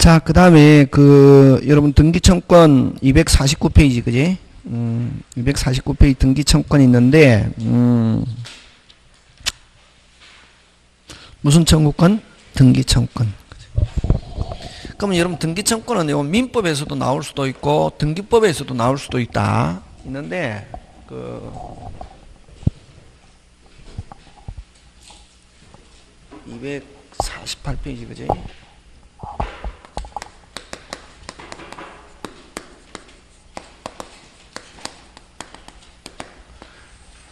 자, 그 다음에 여러분 등기청권 249페이지, 그지? 249페이지 등기청권이 있는데, 무슨 청구권? 등기청권. 그러면 여러분 등기청권은 요 민법에서도 나올 수도 있고, 등기법에서도 나올 수도 있다. 있는데, 248페이지, 그지?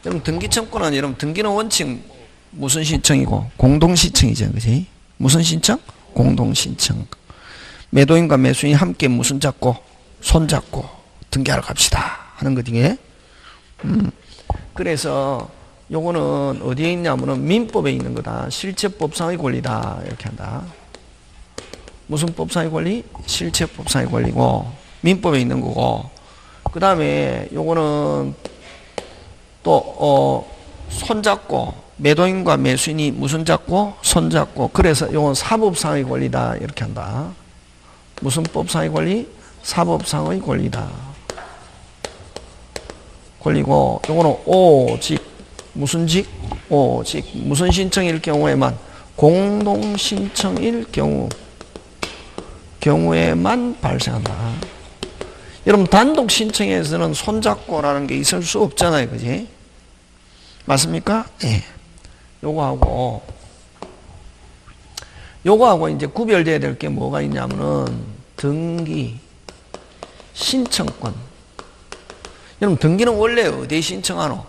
여러분 등기청권은 여러분 등기는 원칙 무슨 신청이고 공동신청이죠, 그지? 무슨 신청? 공동신청. 매도인과 매수인이 함께 무슨 잡고 손잡고 등기하러 갑시다 하는 거지. 그래서 요거는 어디에 있냐면은 민법에 있는 거다. 실체법상의 권리다 이렇게 한다. 무슨 법상의 권리? 실체법상의 권리고 민법에 있는 거고. 그 다음에 요거는 또 손잡고 매도인과 매수인이 무슨 잡고 손잡고 그래서 요건 사법상의 권리다 이렇게 한다. 무슨 법상의 권리? 사법상의 권리다. 권리고 요거는 오직 무슨 직? 오직 무슨 신청일 경우에만 공동신청일 경우에만 발생한다. 여러분 단독 신청에서는 손잡고라는 게 있을 수 없잖아요, 그지? 맞습니까? 예. 요거하고 이제 구별돼야 될 게 뭐가 있냐면은 등기 신청권. 여러분 등기는 원래 어디에 신청하노?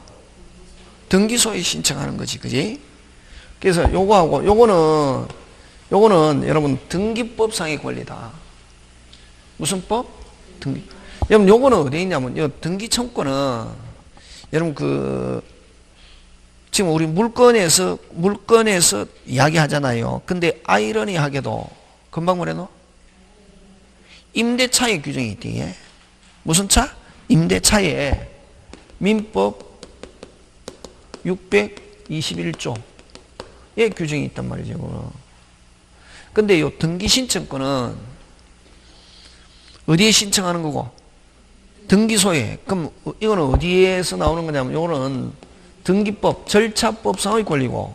등기소에 신청하는 거지, 그지? 그래서 요거하고 요거는 여러분 등기법상의 권리다. 무슨 법? 등기. 여러분 요거는 어디에 있냐면 요 등기청권은 여러분 지금 우리 물건에서 이야기하잖아요. 근데 아이러니하게도 금방 뭐래노? 임대차의 규정이 있대. 무슨 차? 임대차에 민법 621조의 규정이 있단 말이죠. 근데 요 등기신청권은 어디에 신청하는 거고? 등기소에. 그럼 이거는 어디에서 나오는 거냐면 이거는 등기법, 절차법상의 권리고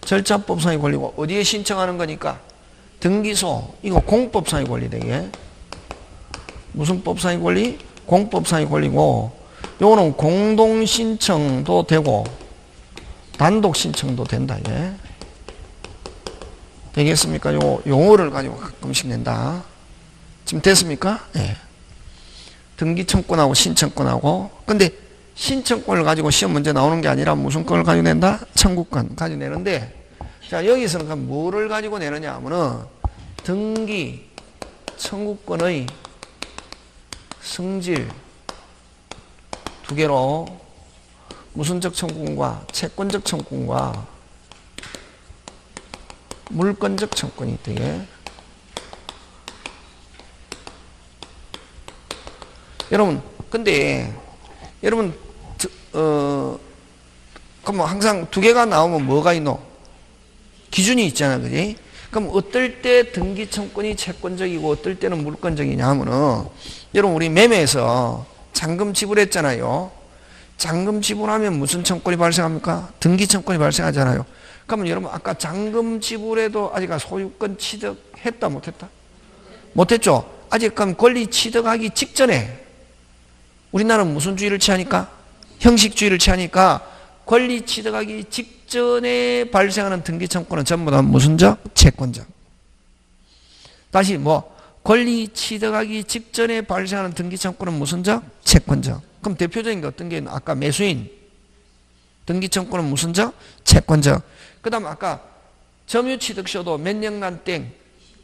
절차법상의 권리고 어디에 신청하는 거니까? 등기소. 이거 공법상의 권리다 이게. 무슨 법상의 권리? 공법상의 권리고 요거는 공동신청도 되고 단독신청도 된다 이게. 되겠습니까? 요 용어를 가지고 가끔씩 낸다. 지금 됐습니까? 예. 등기청권하고 신청권하고. 근데 신청권을 가지고 시험 문제 나오는 게 아니라 무슨 권을 가지고 낸다? 청구권 가지고 내는데, 자 여기서는 그럼 뭐를 가지고 내느냐 하면은 등기 청구권의 성질 두 개로 무슨적 청구권과 채권적 청구권과 물권적 청구권이 있대. 여러분, 근데, 여러분, 그럼 항상 두 개가 나오면 뭐가 있노? 기준이 있잖아, 그지? 그럼 어떨 때 등기청권이 채권적이고 어떨 때는 물권적이냐 하면은, 여러분, 우리 매매에서 잔금 지불했잖아요. 잔금 지불하면 무슨 청권이 발생합니까? 등기청권이 발생하잖아요. 그러면 여러분 아까 잔금 지불에도 아직 소유권 취득했다 못했다? 못했죠. 아직 그럼 권리 취득하기 직전에 우리나라는 무슨 주의를 취하니까? 형식주의를 취하니까 권리 취득하기 직전에 발생하는 등기청권은 전부 다 무슨적? 채권적. 다시 권리 취득하기 직전에 발생하는 등기청권은 무슨적? 채권적. 그럼 대표적인 게 어떤 게 아까 매수인 등기청권은 무슨적? 채권적. 그 다음 아까 점유취득쇼도 몇 년간 땡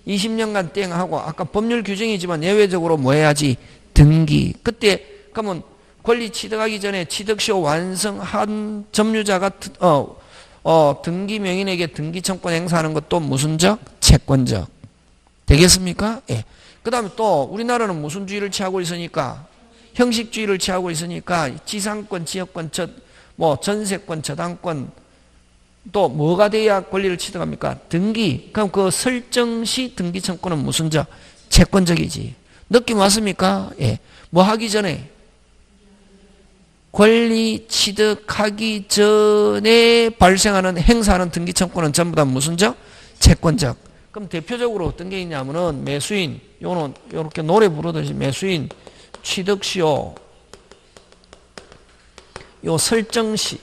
20년간 땡 하고 아까 법률 규정이지만 예외적으로 뭐 해야지? 등기. 그때 그러면 권리 취득하기 전에 취득쇼 완성한 점유자가 등기 명인에게 등기청권 행사하는 것도 무슨적? 채권적. 되겠습니까? 예. 그 다음에 또 우리나라는 무슨 주의를 취하고 있으니까? 형식주의를 취하고 있으니까 지상권, 지역권, 전세권, 저당권 또 뭐가 돼야 권리를 취득합니까? 등기. 그럼 그 설정시 등기 청구는 무슨 적? 채권적이지. 느낌 왔습니까? 예. 뭐 하기 전에? 권리 취득하기 전에 발생하는 행사하는 등기 청구는 전부 다 무슨 적? 채권적. 그럼 대표적으로 어떤 게 있냐면은 매수인, 요는 요렇게 노래 부르듯이 매수인 취득시효, 요 설정시.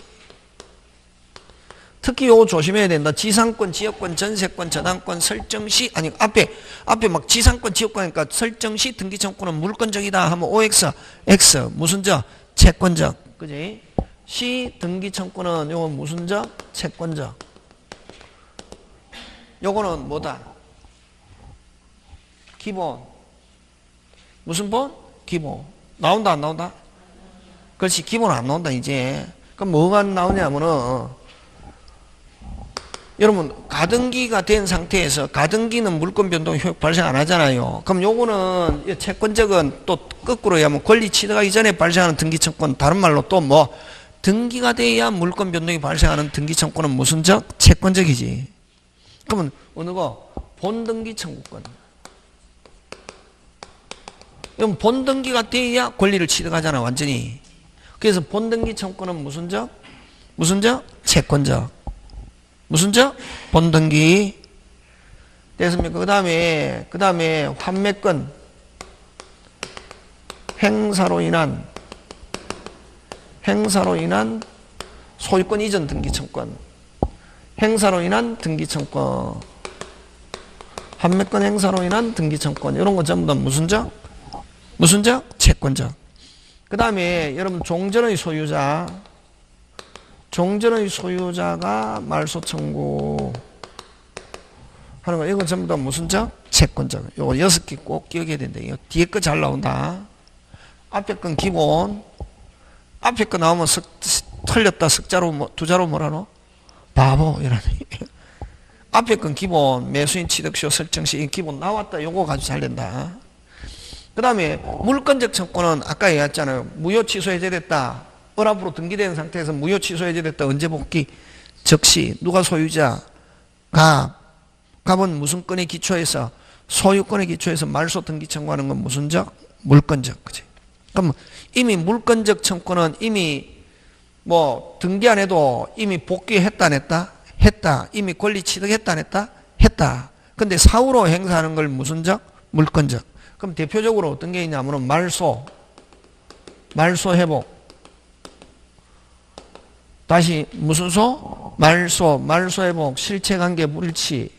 특히 요거 조심해야 된다. 지상권, 지역권, 전세권, 저당권, 설정시, 아니, 앞에 막 지상권, 지역권 하니까 설정시 등기청구는 물권적이다 하면 OX, X, 무슨 적? 채권적. 그지? 시 등기청구는 요건 무슨 적? 채권적. 요거는 뭐다? 기본. 무슨 본? 기본. 나온다, 안 나온다? 그렇지, 기본 안 나온다, 이제. 그럼 뭐가 나오냐면은, 여러분 가등기가 된 상태에서 가등기는 물권 변동 효력 발생 안 하잖아요. 그럼 요거는 채권적은 또 거꾸로 하면 권리 취득하기 전에 발생하는 등기 청구권, 다른 말로 또 뭐 등기가 돼야 물권 변동이 발생하는 등기 청구권은 무슨 적? 채권적이지. 그러면 어느 거? 본등기 청구권. 그럼 본등기가 돼야 권리를 취득하잖아, 완전히. 그래서 본등기 청구권은 무슨 적? 무슨 적? 채권적. 무슨 적? 본등기. 됐습니까? 그 다음에 환매권. 행사로 인한 소유권 이전 등기청권. 행사로 인한 등기청권. 환매권 행사로 인한 등기청권. 이런 거 전부 다 무슨 적? 무슨 적? 채권적. 그 다음에 여러분 종전의 소유자. 종전의 소유자가 말소 청구 하는 거, 이건 전부 다 무슨 적? 채권적. 요거 6개 꼭 기억해야 된다. 이거 뒤에 거 잘 나온다. 앞에 건 기본. 앞에 거 나오면 틀렸다. 석자로, 두자로 뭐라노? 바보. 이러네. 앞에 건 기본. 매수인 취득시효 설정시. 기본 나왔다. 요거 가지고 잘 된다. 그 다음에 물권적 청구는 아까 얘기했잖아요. 무효 취소 해제됐다. 언합으로 등기된 상태에서 무효 취소 해제됐다. 언제 복귀? 즉시. 누가 소유자? 갑은 무슨 건에 기초해서? 소유권에 기초해서 말소 등기 청구하는 건 무슨 적? 물권적. 그치? 그럼 이미 물권적 청구는 이미 뭐 등기 안 해도 이미 복귀했다 안 했다? 했다. 이미 권리 취득했다 안 했다? 했다. 근데 사후로 행사하는 걸 무슨 적? 물권적. 그럼 대표적으로 어떤 게 있냐면은 말소 회복. 다시 무슨 소? 말소 회복, 실체관계 불일치.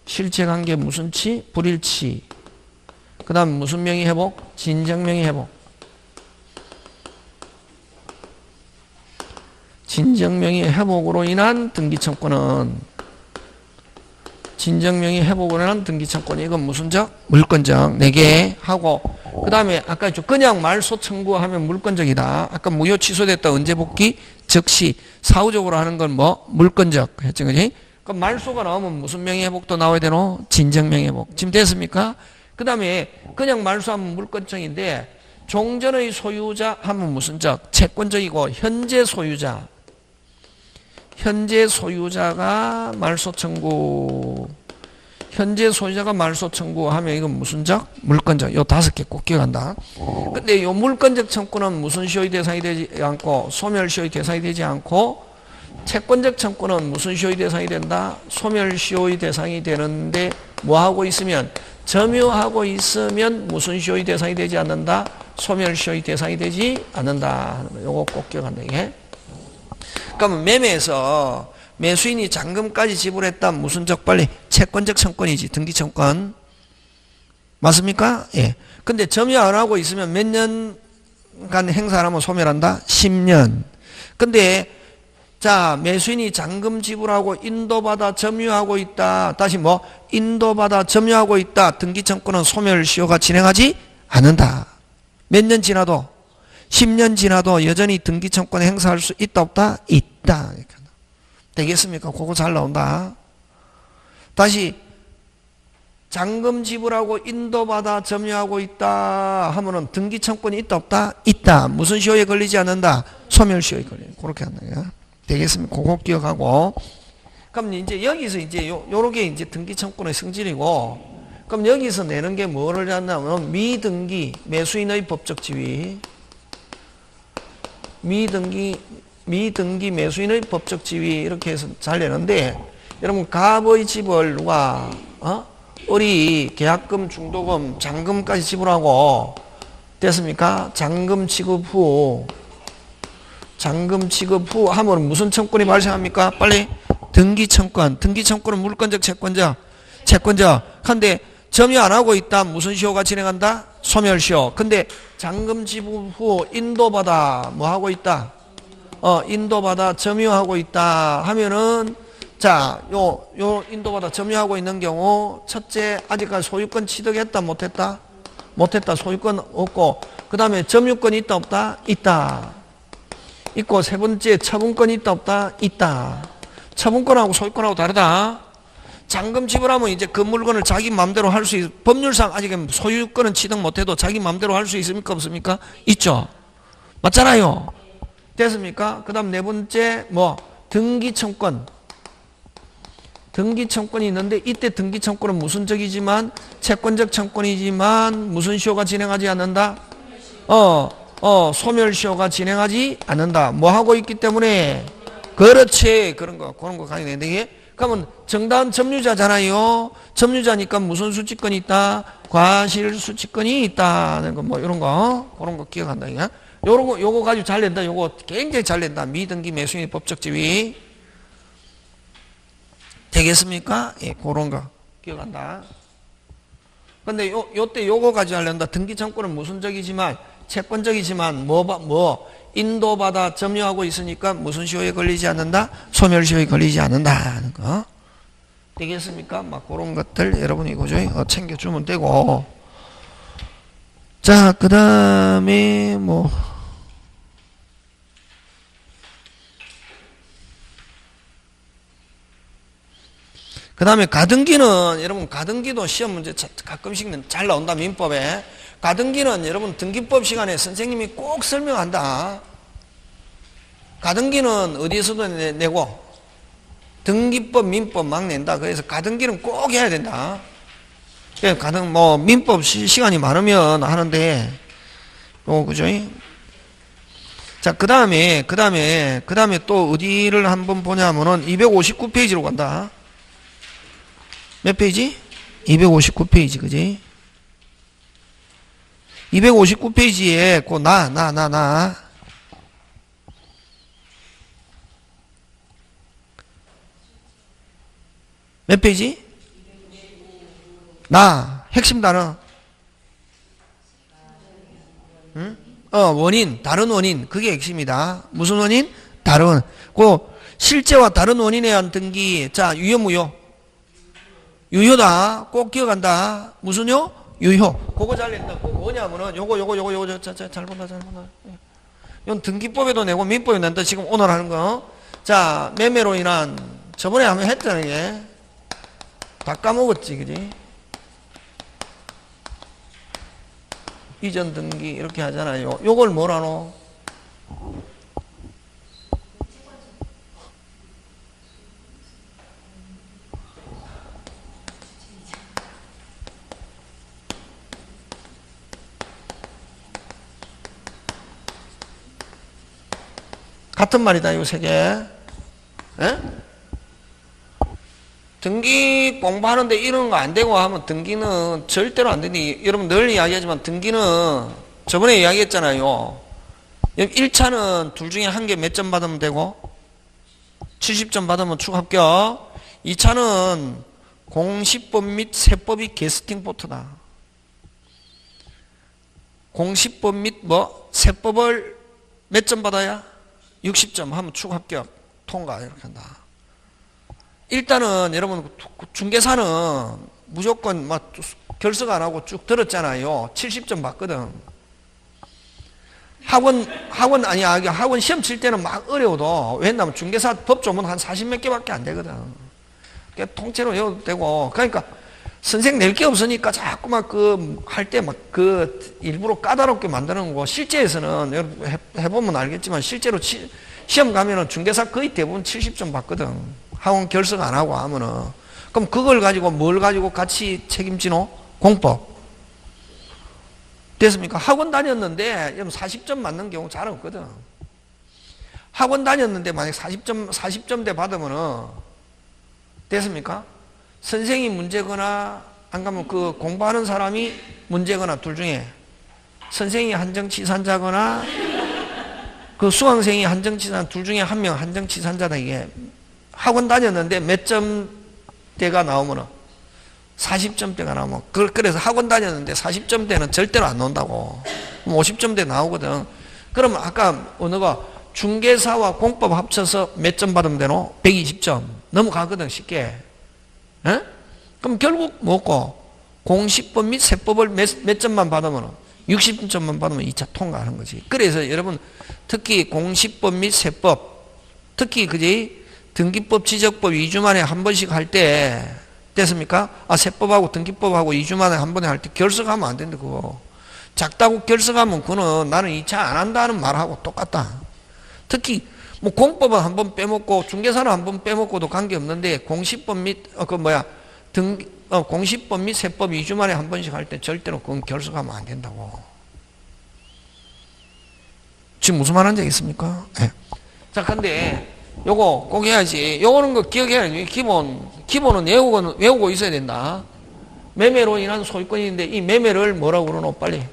실체관계 무슨 치? 불일치. 그 다음 무슨 명의 회복? 진정명의 회복. 진정명의 회복으로 인한 등기청구는 진정명의 회복으로 인한 등기청구는 이건 무슨 적? 물권적. 4개 하고 그 다음에 아까 했죠. 그냥 말소 청구하면 물권적이다. 아까 무효 취소됐다. 언제 복귀? 즉시. 사후적으로 하는 건 뭐? 물권적. 했죠. 그지? 그럼 말소가 나오면 무슨 명의 회복도 나와야 되노? 진정명의 회복. 지금 됐습니까? 그 다음에 그냥 말소하면 물권적인데 종전의 소유자 하면 무슨 적? 채권적이고 현재 소유자가 말소 청구. 현재 소유자가 말소 청구하면 이건 무슨 적? 물권적. 요 5개 꼭 기억한다. 근데 요 물권적 청구는 무슨 시효의 대상이 되지 않고 소멸시효의 대상이 되지 않고 채권적 청구는 무슨 시효의 대상이 된다? 소멸시효의 대상이 되는데 뭐하고 있으면? 점유하고 있으면 무슨 시효의 대상이 되지 않는다? 소멸시효의 대상이 되지 않는다. 요거 꼭 기억한다. 이게. 그러면 매매에서 매수인이 잔금까지 지불했다. 무슨 적? 빨리 채권적 청권이지. 등기청권. 맞습니까? 예. 근데 점유 안 하고 있으면 몇 년간 행사 안 하면 소멸한다? 10년. 근데 자, 매수인이 잔금 지불하고 인도받아 점유하고 있다. 다시 뭐? 인도받아 점유하고 있다. 등기청구는 소멸시효가 진행하지 않는다. 몇 년 지나도? 10년 지나도 여전히 등기청구는 행사할 수 있다 없다? 있다. 되겠습니까? 그거 잘 나온다. 다시 잔금 지불하고 인도받아 점유하고 있다 하면은 등기청구권이 있다 없다? 있다. 무슨 시효에 걸리지 않는다? 소멸시효에 걸리는. 그렇게 한다. 되겠습니까? 그거 기억하고. 그럼 이제 여기서 이제 요렇게 이제 등기 청구권의 성질이고, 그럼 여기서 내는 게 뭐를 하냐면 미등기 매수인의 법적 지위, 미등기 매수인의 법적 지위 이렇게 해서 잘 내는데, 여러분 갑의 집을 누가 을이 계약금, 중도금, 잔금까지 지불하고 됐습니까? 잔금 지급 후 하면 무슨 청권이 발생합니까? 빨리 등기 청권. 등기 청권은 물권적, 채권적. 근데 점유 안 하고 있다. 무슨 시효가 진행한다? 소멸시효. 근데 잔금 지급 후 인도받아 뭐 하고 있다? 인도받아 점유하고 있다 하면은, 자, 요 인도받아 점유하고 있는 경우, 첫째, 아직까지 소유권 취득했다, 못했다? 못했다. 소유권 없고, 그 다음에 점유권이 있다, 없다? 있다. 있고, 세 번째, 처분권이 있다, 없다? 있다. 처분권하고 소유권하고 다르다. 잔금 지불하면 이제 그 물건을 자기 마음대로 할 수 법률상 아직 소유권은 취득 못해도 자기 마음대로 할 수 있습니까, 없습니까? 있죠. 맞잖아요. 됐습니까? 그 다음 네 번째, 등기청권. 등기청권이 있는데, 이때 등기청권은 무슨 적이지만, 채권적 청권이지만, 무슨 시효가 진행하지 않는다? 소멸시효가 진행하지 않는다. 뭐 하고 있기 때문에, 그렇지. 그런 거 가야 되는데, 그러면 정당 점유자잖아요. 점유자니까 무슨 수취권이 있다? 과실 수취권이 있다는 거, 이런 거, 그런 거 기억한다. 요거 가지고 잘 낸다. 요거 굉장히 잘 낸다. 미등기 매수인의 법적 지위. 되겠습니까? 예, 그런 거 기억한다. 근데 요때 요거 가지고 하려다. 등기 청구는 무슨 적이지만, 채권적이지만, 인도받아 점유하고 있으니까 무슨 시효에 걸리지 않는다? 소멸시효에 걸리지 않는다. 하는 거. 되겠습니까? 막 그런 것들 여러분이 그죠? 챙겨주면 되고. 자, 그 다음에 그 다음에 가등기는, 여러분 가등기도 시험 문제 가끔씩 잘 나온다. 민법에. 가등기는 여러분 등기법 시간에 선생님이 꼭 설명한다. 가등기는 어디에서도 내고 등기법, 민법 막 낸다. 그래서 가등기는 꼭 해야 된다. 민법 시간이 많으면 하는데, 그죠? 자, 그 다음에 또 어디를 한번 보냐면은 259페이지로 간다. 몇 페이지? 259페이지, 그지? 259페이지에 몇 페이지? 핵심 단어. 응? 원인, 다른 원인. 그게 핵심이다. 무슨 원인? 다른. 실제와 다른 원인에 의한 등기. 자, 유효, 무효? 유효다. 꼭 기억한다. 무슨요? 유효. 그거 잘 낸다. 그거 뭐냐면은, 요거, 잘 본다. 이건 등기법에도 내고 민법에 낸다. 지금 오늘 하는 거. 자, 매매로 인한, 저번에 한번 했잖아요, 이게. 다 까먹었지, 그지? 이전 등기, 이렇게 하잖아요. 요걸 뭐라노? 같은 말이다, 요 세 개. 에? 등기 공부하는데 이런 거 안 되고 하면 등기는 절대로 안 되니. 여러분 늘 이야기하지만 등기는 저번에 이야기했잖아요. 1차는 둘 중에 한 개 몇 점 받으면 되고 70점 받으면 축합격. 2차는 공시법 및 세법이 게스팅 포트다. 공시법 및 세법을 몇 점 받아야? 60점 하면 축합격. 통과 이렇게 한다. 일단은 여러분 중개사는 무조건 결석 안 하고 쭉 들었잖아요. 70점 받거든. 학원 시험 칠 때는 막 어려워도, 왜냐면 중개사 법 조문 한 40몇 개밖에 안 되거든. 그러니까 통째로 외워도 되고. 그러니까 선생 낼 게 없으니까 자꾸 할 때 일부러 까다롭게 만드는 거고, 실제에서는 여러분 해보면 알겠지만 실제로 시험 가면은 중개사 거의 대부분 70점 받거든. 학원 결석 안 하고 하면은. 그럼 그걸 가지고 뭘 가지고 같이 책임지노? 공법. 됐습니까? 학원 다녔는데 40점 맞는 경우 잘 없거든. 학원 다녔는데 만약 40점대 받으면은 됐습니까? 선생이 문제거나 안 가면 그 공부하는 사람이 문제거나 둘 중에 선생이 한정치산자거나 그 수강생이 한정치산 둘 중에 한 명 한정치산자다. 이게 학원 다녔는데 몇 점대가 나오면은 40점대가 나오면 그래서 학원 다녔는데 40점대는 절대로 안 나온다고. 50점대 나오거든. 그러면 아까 어느가 중개사와 공법 합쳐서 몇 점 받으면 되노? 120점 넘어가거든 쉽게. 에? 그럼 결국 뭐고 공시법 및 세법을 몇 점만 받으면 60점만 받으면 2차 통과하는 거지. 그래서 여러분 특히 공시법 및 세법 특히 그지 등기법 지적법 2주 만에 한 번씩 할 때 됐습니까? 세법하고 등기법하고 2주 만에 한 번에 할 때 결석하면 안 된다. 그거 작다고 결석하면 그거는 나는 2차 안 한다는 말하고 똑같다. 특히 뭐 공법은 한 번 빼먹고 중개사는 한 번 빼먹고도 관계없는데 공시법 및 공시법 및 세법 2주 만에 한 번씩 할 때 절대로 그건 결석하면 안 된다고. 지금 무슨 말 하는지 알겠습니까? 네. 자, 근데 요거 꼭 해야지. 요거는 거 기억해야지. 기본은 외우고 있어야 된다. 매매로 인한 소유권인데 이 매매를 뭐라고 그러노? 빨리.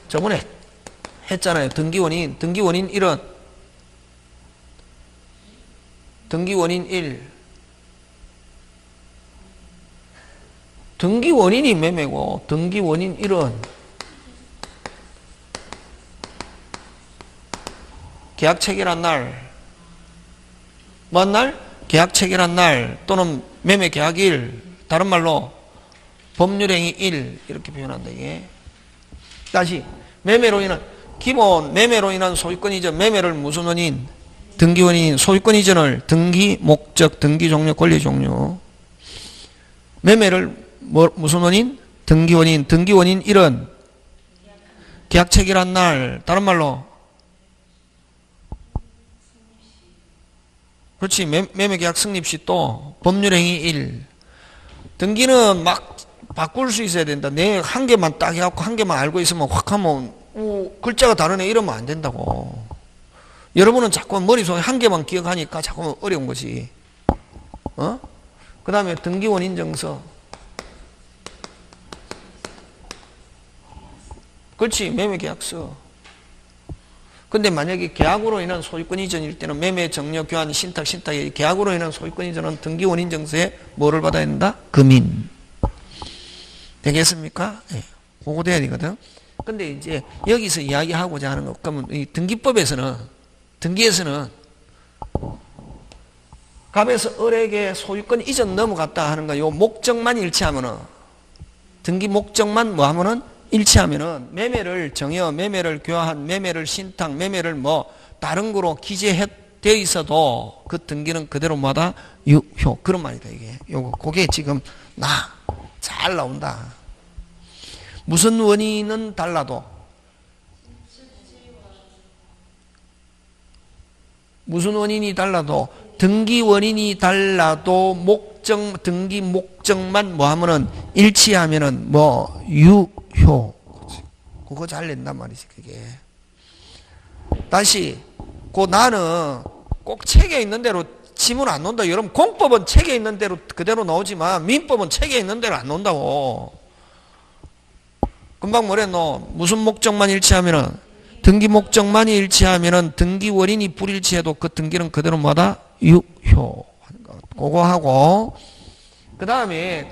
저번에 했잖아요. 등기원인 1은 등기원인 1. 등기원인이 매매고 등기원인 1은 계약 체결한 날, 뭐한 날? 계약 체결한 날 또는 매매 계약일, 다른 말로 법률행위 1 이렇게 표현한다. 이게 다시 매매로 인한 기본 매매로 인한 소유권 이전 매매를 무슨 원인? 등기원인 소유권 이전을 등기 목적 등기 종료 권리 종료 매매를 무슨 원인? 등기원인 1은 계약 체결한 날, 다른 말로 그렇지 매매 계약 승립시 또 법률행위 1 등기는 막 바꿀 수 있어야 된다. 내 한 개만 딱 해갖고 한 개만 알고 있으면 확 하면 글자가 다르네 이러면 안 된다고. 여러분은 자꾸 머릿속에 한 개만 기억하니까 자꾸 어려운 거지. 그 다음에 등기원인증서. 그렇지 매매계약서. 근데 만약에 계약으로 인한 소유권 이전일 때는 매매, 정려, 교환, 신탁에 계약으로 인한 소유권 이전은 등기원인증서에 뭐를 받아야 된다? 금인. 되겠습니까? 예. 그거 돼야 되거든. 근데 이제 여기서 이야기하고자 하는 거, 그러면 이 등기에서는 갑에서 을에게 소유권 이전 넘어갔다 하는 거, 요 목적만 일치하면은, 등기 목적만 뭐 하면은, 일치하면은, 매매를 정여, 매매를 교환, 매매를 신탁, 매매를 뭐, 다른 거로 기재되어 있어도 그 등기는 그대로마다 유효. 그런 말이다, 이게. 그게 지금 잘 나온다. 무슨 원인은 달라도, 무슨 원인이 달라도 등기 원인이 달라도 등기 목적만 뭐 하면은 일치하면은 뭐 유효. 그거 잘 낸단 말이지 그게. 다시 나는 꼭 책에 있는 대로 지문 안 논다. 여러분 공법은 책에 있는 대로 그대로 나오지만 민법은 책에 있는 대로 안 나온다고. 금방 뭐랬노? 무슨 목적만 일치하면은 등기 목적만이 일치하면은 등기 원인이 불일치해도 그 등기는 그대로 뭐다? 유효. 그거 하고 그 다음에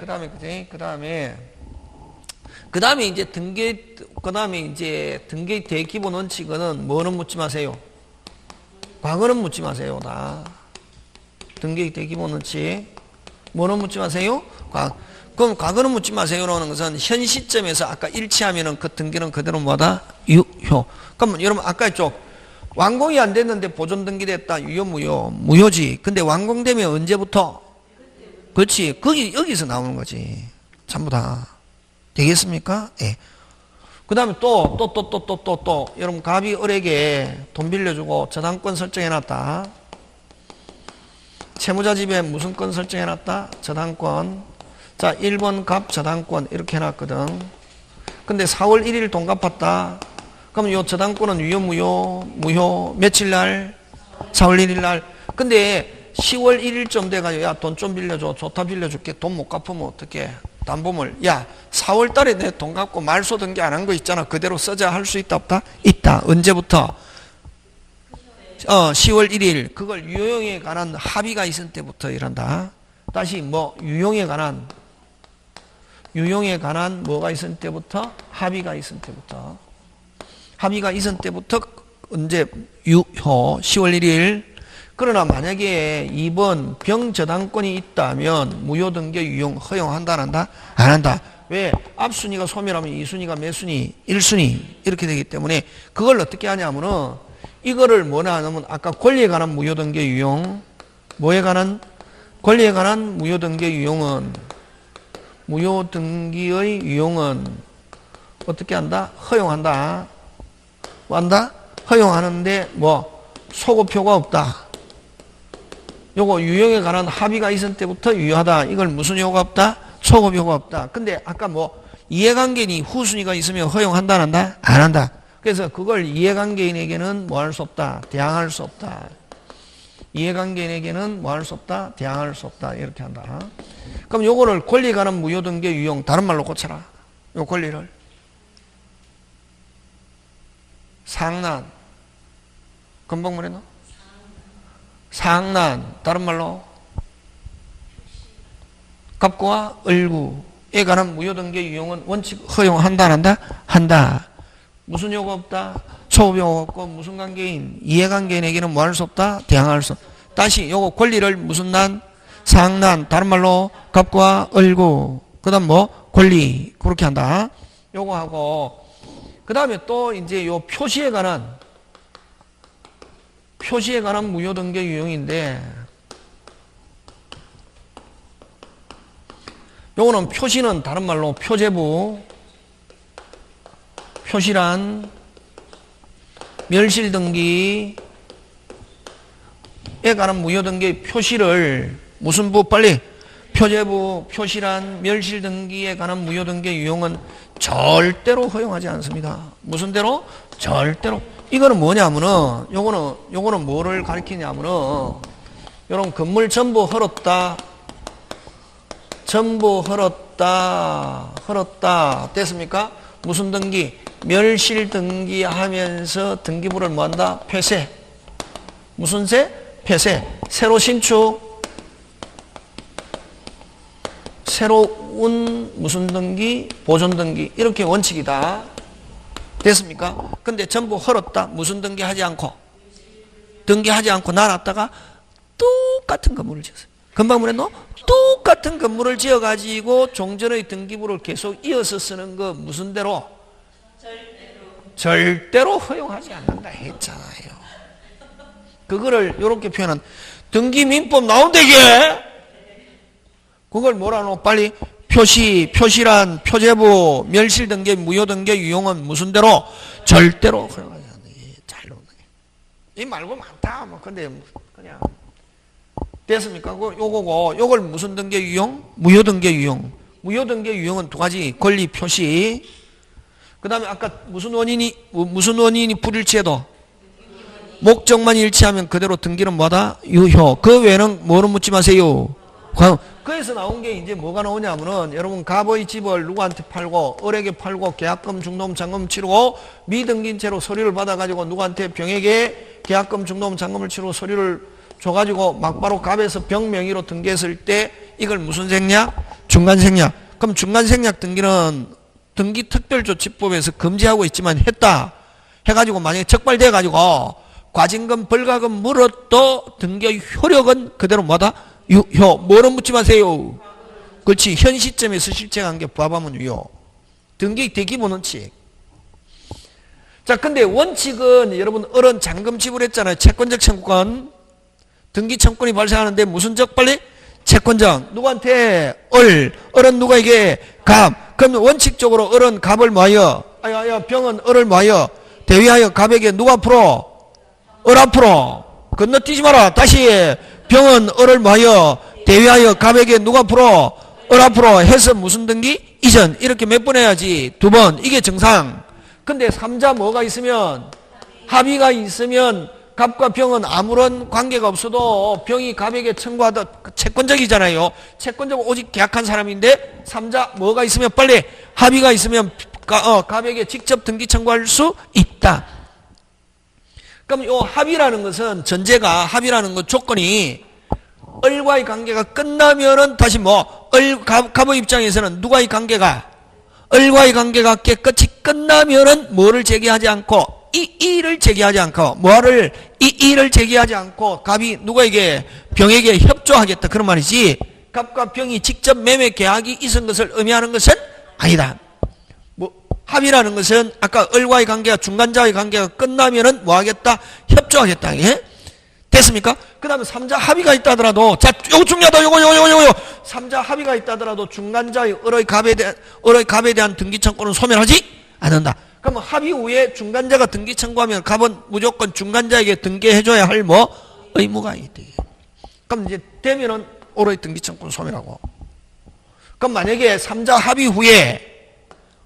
이제 등기 대기본 원칙은 뭐는 묻지 마세요. 과거는 묻지 마세요. 등기 대기본 원칙 뭐는 묻지 마세요. 그럼 과거는 묻지 마세요라는 것은 현 시점에서 아까 일치하면은 그 등기는 그대로 뭐다? 유효. 그럼 여러분 아까 했죠. 완공이 안 됐는데 보존 등기됐다. 유효 무효? 무효지. 근데 완공되면 언제부터? 그렇지. 여기서 나오는 거지. 전부 다. 되겠습니까? 예. 그 다음에 여러분 갑이 을에게 돈 빌려주고 저당권 설정해놨다. 채무자 집에 무슨 권 설정해놨다? 저당권. 자, 1번 갑 저당권 이렇게 해놨거든. 근데 4월 1일 돈 갚았다. 그럼 요 저당권은 유효 무효 며칠 날? 4월 1일 날. 근데 10월 1일쯤 돼가지고 야 돈 좀 빌려줘. 좋다 빌려줄게. 돈 못 갚으면 어떡해? 담보물. 야 4월 달에 내 돈 갚고 말소 등기 안 한 거 있잖아. 그대로 써자 할 수 있다 없다? 있다. 언제부터? 10월 1일. 그걸 유용에 관한 합의가 있을 때부터 이란다. 다시 뭐 유용에 관한 뭐가 있을 때부터? 합의가 있을 때부터. 합의가 있을 때부터 언제? 유효 10월 1일. 그러나 만약에 2번 병저당권이 있다면 무효등기 유용 허용한다 안 한다? 안 한다. 왜? 앞순위가 소멸하면 2순위가 몇 순위? 1순위 이렇게 되기 때문에 그걸 어떻게 하냐면은 이거를 뭐나 하냐면 아까 권리에 관한 무효등기 유용 뭐에 관한? 권리에 관한 무효등기 유용은 무효등기의 유용은 어떻게 한다? 허용한다. 뭐 한다? 허용하는데 뭐 소급표가 없다. 요거 유용에 관한 합의가 있을 때부터 유효하다. 이걸 무슨 효가 없다? 소급효가 없다. 근데 아까 뭐 이해관계인이 후순위가 있으면 허용한다 안 한다? 안 한다. 그래서 그걸 이해관계인에게는 뭐 할 수 없다? 대항할 수 없다. 이해관계인에게는 뭐 할 수 없다? 대항할 수 없다. 이렇게 한다. 그럼 요거를 권리에 관한 무효등기 유용 다른 말로 고쳐라. 요 권리를 상난 금방 뭐랬노? 상난 다른 말로 갑과 을구에 관한 무효등기 유용은 원칙 허용한다 안 한다? 한다. 무슨 효가 없다? 소급효가 없고 무슨 관계인? 이해관계인에게는 뭐 할 수 없다? 대항할 수 없다. 다시 요거 권리를 무슨 난? 상난 다른 말로 갑과 을구 그 다음 뭐? 권리 그렇게 한다. 요거 하고 그 다음에 또 이제 요 표시에 관한 무효등기 유용인데 요거는 표시는 다른 말로 표제부 표시란 멸실등기에 관한 무효등기 표시를 무슨 부 빨리 표제부 표시란 멸실등기에 관한 무효등기 유용은 절대로 허용하지 않습니다. 무슨 대로? 절대로. 이거는 뭐냐면은 요거는 뭐를 가리키냐면은 요런 건물 전부 헐었다 됐습니까? 무슨 등기? 멸실 등기 하면서 등기부를 뭐 한다? 폐쇄. 무슨 세? 폐쇄. 새로 신축 새로운 무슨 등기? 보존 등기 이렇게 원칙이다. 됐습니까? 근데 전부 헐었다. 무슨 등기하지 않고 놔놨다가 똑같은 건물을 지었어요. 금방 뭐랬노? 똑같은 건물을 지어가지고 종전의 등기부를 계속 이어서 쓰는 거 무슨 대로? 절대로 허용하지 않는다 했잖아요. 그거를 이렇게 표현한 등기민법 나온대게 그걸 뭐라노? 빨리 표시란 표제부 멸실등기 무효등기 유용은 무슨 대로? 절대로 허용하지 않는다. 잘 나온다. 이 말고 많다. 뭐 근데 그냥 됐습니까? 요거고 요걸 무슨 등기 유용? 무효등기 유용. 무효등기 유용은 두 가지 권리 표시. 그 다음에 아까 무슨 원인이 불일치해도 목적만 일치하면 그대로 등기는 뭐다? 유효. 그 외에는 뭐는 묻지 마세요. 그래서 나온 게 이제 뭐가 나오냐면은 여러분 갑의 집을 누구한테 팔고 을에게 팔고 계약금 중도금 잔금 치르고 미등기인 채로 서류를 받아가지고 누구한테 병에게 계약금 중도금 잔금을 치르고 서류를 줘가지고 막바로 갑에서 병 명의로 등기했을 때 이걸 무슨 생략? 중간생략. 그럼 중간생략 등기는 등기특별조치법에서 금지하고 있지만 했다 해가지고 만약에 적발돼가지고 과징금 벌가금 물어도 등기의 효력은 그대로 뭐다? 유효. 뭐는 묻지 마세요. 그렇지. 현 시점에서 실행한 게 부합하면 유효. 등기 대기본 원칙. 자, 근데 원칙은 여러분 을은 잔금 지불했잖아요. 채권적 청구권. 등기 청구권이 발생하는데 무슨 적 빨리? 채권적. 누구한테? 을은 누구에게? 갑. 그럼 원칙적으로 을은 갑을 뭐하여? 아야 병은 을을 뭐하여 대위하여 갑에게 누가 풀어? 을 앞으로. 건너뛰지 마라. 다시 병은 을을 뭐하여 대위하여 갑에게 누가 풀어? 을 앞으로 해서 무슨 등기? 이전. 이렇게 몇 번 해야지? 2번. 이게 정상. 근데 3자 뭐가 있으면? 합의가 있으면 갑과 병은 아무런 관계가 없어도 병이 갑에게 청구하다 채권적이잖아요. 채권적 오직 계약한 사람인데 3자 뭐가 있으면 빨리 합의가 있으면 갑에게 직접 등기 청구할 수 있다. 그럼 요 합의라는 것은 전제가 합의라는 것 조건이 을과의 관계가 끝나면은 다시 갑의 입장에서는 누가의 관계가 을과의 관계가 깨끗이 끝나면은 뭐를 제기하지 않고 이의를 제기하지 않고 뭐를 이의를 제기하지 않고 갑이 누구에게 병에게 협조하겠다 그런 말이지 갑과 병이 직접 매매 계약이 있은 것을 의미하는 것은 아니다. 합의라는 것은 아까 을과의 관계가 중간자의 관계가 끝나면은 뭐하겠다? 협조하겠다. 예? 됐습니까? 그 다음에 3자 합의가 있다 하더라도 자 요거 중요하다 요거 3자 합의가 있다 하더라도 중간자의 을의 갑에 대한 등기 청구는 소멸하지 않는다. 그럼 합의 후에 중간자가 등기 청구하면 갑은 무조건 중간자에게 등기해줘야 할 의무가 있대. 그럼 이제 되면은 을의 등기 청구는 소멸하고. 그럼 만약에 3자 합의 후에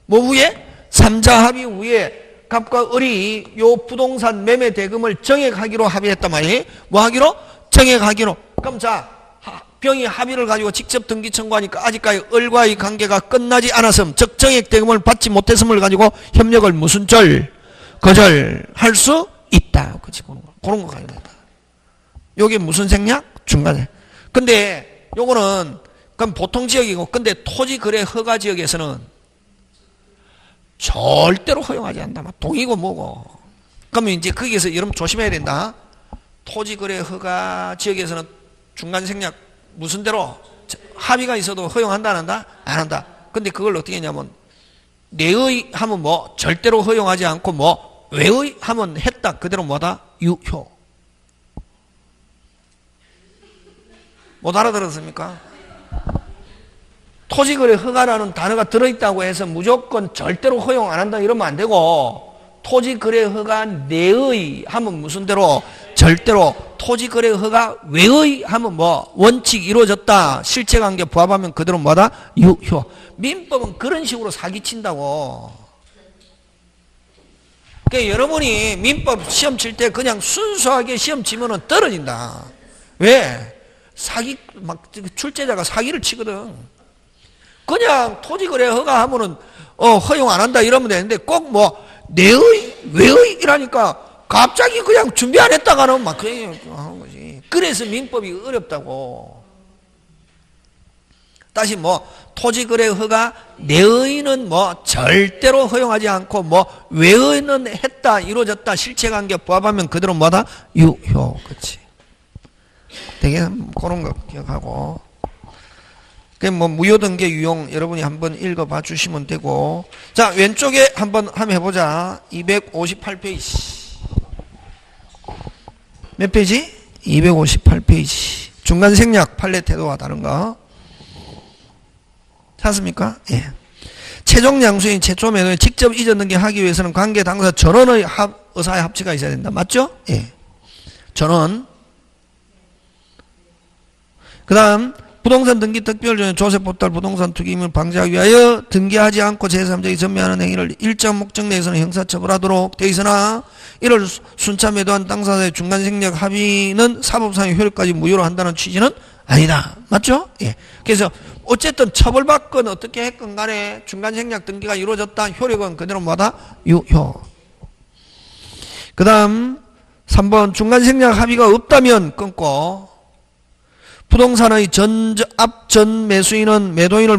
후에? 3자 합의 후에 갑과 을이 요 부동산 매매 대금을 정액하기로 합의했단 말이에요. 뭐 하기로? 정액하기로. 그럼 자 병이 합의를 가지고 직접 등기 청구하니까 아직까지 을과의 관계가 끝나지 않았음 즉 정액 대금을 받지 못했음을 가지고 협력을 무슨 거절할 수 있다. 그치? 그런 거 가야 된다. 요게 무슨 생략? 중간에. 근데 요거는 그럼 보통 지역이고 근데 토지 거래 허가 지역에서는 절대로 허용하지 않는다. 동이고 뭐고. 그러면 이제 거기에서 여러분 조심해야 된다. 토지 거래 허가 지역에서는 중간 생략 무슨 대로 합의가 있어도 허용한다 안 한다? 안 한다. 근데 그걸 어떻게 했냐면 내의 하면 절대로 허용하지 않고 외의 하면 했다. 그대로 뭐다? 유효. 못 알아들었습니까? 토지거래 허가라는 단어가 들어있다고 해서 무조건 절대로 허용 안 한다 이러면 안 되고 토지거래 허가 내의 하면 무슨 대로 절대로 토지거래 허가 외의 하면 원칙 이루어졌다 실체관계 부합하면 그대로 뭐다? 유효. 민법은 그런 식으로 사기친다고. 그러니까 여러분이 민법 시험 칠 때 그냥 순수하게 시험 치면은 떨어진다. 왜? 출제자가 사기를 치거든. 그냥 토지거래 허가 하면은 허용 안 한다 이러면 되는데 꼭 내의 외의 이라니까 갑자기 그냥 준비 안 했다가는 막 그냥 하는 거지. 그래서 민법이 어렵다고. 다시 토지거래 허가 내의는 절대로 허용하지 않고 외의는 했다 이루어졌다 실체관계 부합하면 그대로 뭐다? 유효. 그렇지. 되게 그런 거 기억하고. 무효등기 유용 여러분이 한번 읽어봐 주시면 되고. 자, 왼쪽에 한번 해보자. 258페이지. 몇 페이지? 258페이지. 중간 생략 판례 태도와 다른 거. 찾습니까? 예. 최종 양수인 최초 매도에 직접 이전 등기하기 위해서는 관계 당사 전원의 의사의 합치가 있어야 된다. 맞죠? 예. 전원. 그 다음 부동산 등기 특별 전에 조세 보탈 부동산 투기임을 방지하기 위하여 등기하지 않고 제3자에게 전매하는 행위를 일정 목적 내에서는 형사처벌하도록 되어 있으나 이를 순차 매도한 당사자의 중간 생략 합의는 사법상의 효력까지 무효로 한다는 취지는 아니다. 맞죠? 예. 그래서 어쨌든 처벌받건 어떻게 했건 간에 중간 생략 등기가 이루어졌다. 효력은 그대로 뭐다? 유효. 그 다음 3번 중간 생략 합의가 없다면 끊고 부동산의 앞전 매수인은 매도인을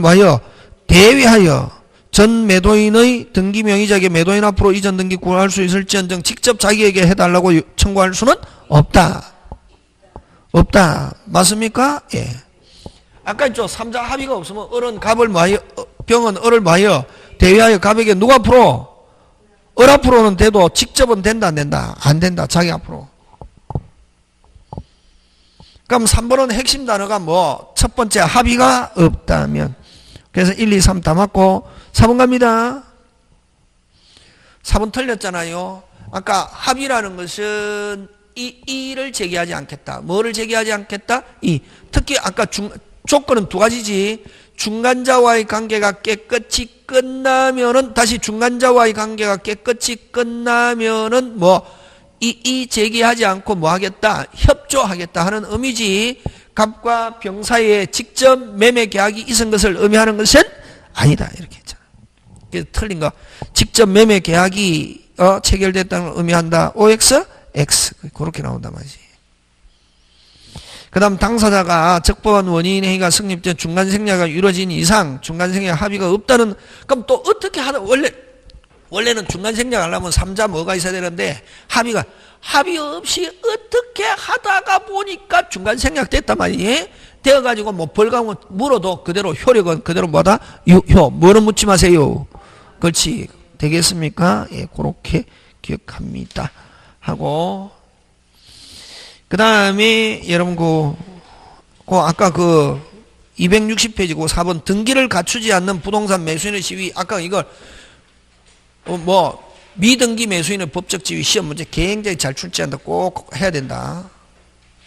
대위하여 전 매도인의 등기 명의자에게 매도인 앞으로 이전 등기 구할 수 있을지언정 직접 자기에게 해달라고 청구할 수는 없다. 없다. 맞습니까? 예. 아까 있죠. 3자 합의가 없으면 을은 갑을 병은 을을 대위하여 갑에게 누가 앞으로? 을 앞으로는 돼도 직접은 된다 안 된다? 안 된다. 자기 앞으로. 그럼 3번은 핵심 단어가 첫 번째 합의가 없다면. 그래서 1, 2, 3 다 맞고 4번 갑니다. 4번 틀렸잖아요. 아까 합의라는 것은 이를 제기하지 않겠다. 뭐를 제기하지 않겠다? 특히 아까 조건은 두 가지지. 중간자와의 관계가 깨끗이 끝나면은, 다시 중간자와의 관계가 깨끗이 끝나면은 제기하지 않고 뭐 하겠다? 협조하겠다 하는 의미지. 갑과 병 사이에 직접 매매 계약이 있은 것을 의미하는 것은 아니다. 이렇게 했잖아. 그래서 틀린 거. 직접 매매 계약이 체결됐다는 걸 의미한다. OX, X. 그렇게 나온단 말이지. 그 다음 당사자가 적법한 원인 행위가 성립된 중간생략가 이루어진 이상 중간생략 합의가 없다는, 그럼 또 어떻게 하다, 원래는 중간생략 하려면 3자 뭐가 있어야 되는데 합의 없이 어떻게 하다가 보니까 중간생략 됐단 말이에요. 되어가지고 뭐 벌금 물어도 그대로 효력은 그대로 뭐다? 뭐는 묻지 마세요. 그렇지. 되겠습니까? 예, 그렇게 기억합니다. 하고, 그 다음에 여러분 아까 260페이지고 4번 등기를 갖추지 않는 부동산 매수인의 시위. 아까 이걸 미등기 매수인의 법적 지위 시험 문제 굉장히 잘 출제한다. 꼭 해야 된다.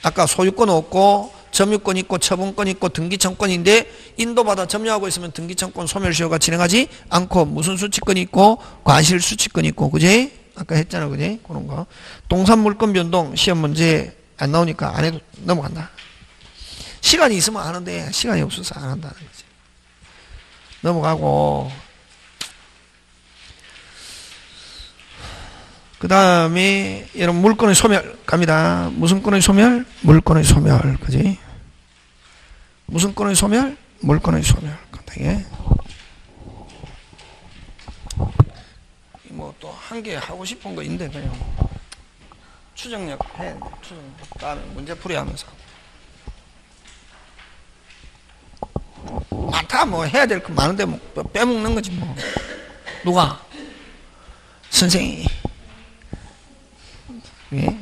아까 소유권 없고 점유권 있고 처분권 있고 등기청권인데 인도받아 점유하고 있으면 등기청권 소멸시효가 진행하지 않고 무슨 수취권이 있고 과실수취권이 있고, 그지? 아까 했잖아, 그지? 그런 거. 동산물권 변동 시험 문제 안 나오니까 안 해도 넘어간다. 시간이 있으면 하는데 시간이 없어서 안 한다는 거지. 넘어가고, 그 다음에 여러분 물권의 소멸 갑니다. 무슨 권의 소멸? 물권의 소멸. 그지? 무슨 권의 소멸? 물권의 소멸. 간단하게. 뭐 또 한 개 하고 싶은 거 있는데 그냥 추정력 해. 추정력. 다음에 문제 풀이 하면서. 많다 뭐 해야 될 거 많은데 뭐 빼먹는 거지 뭐. 누가? 선생님이. 예?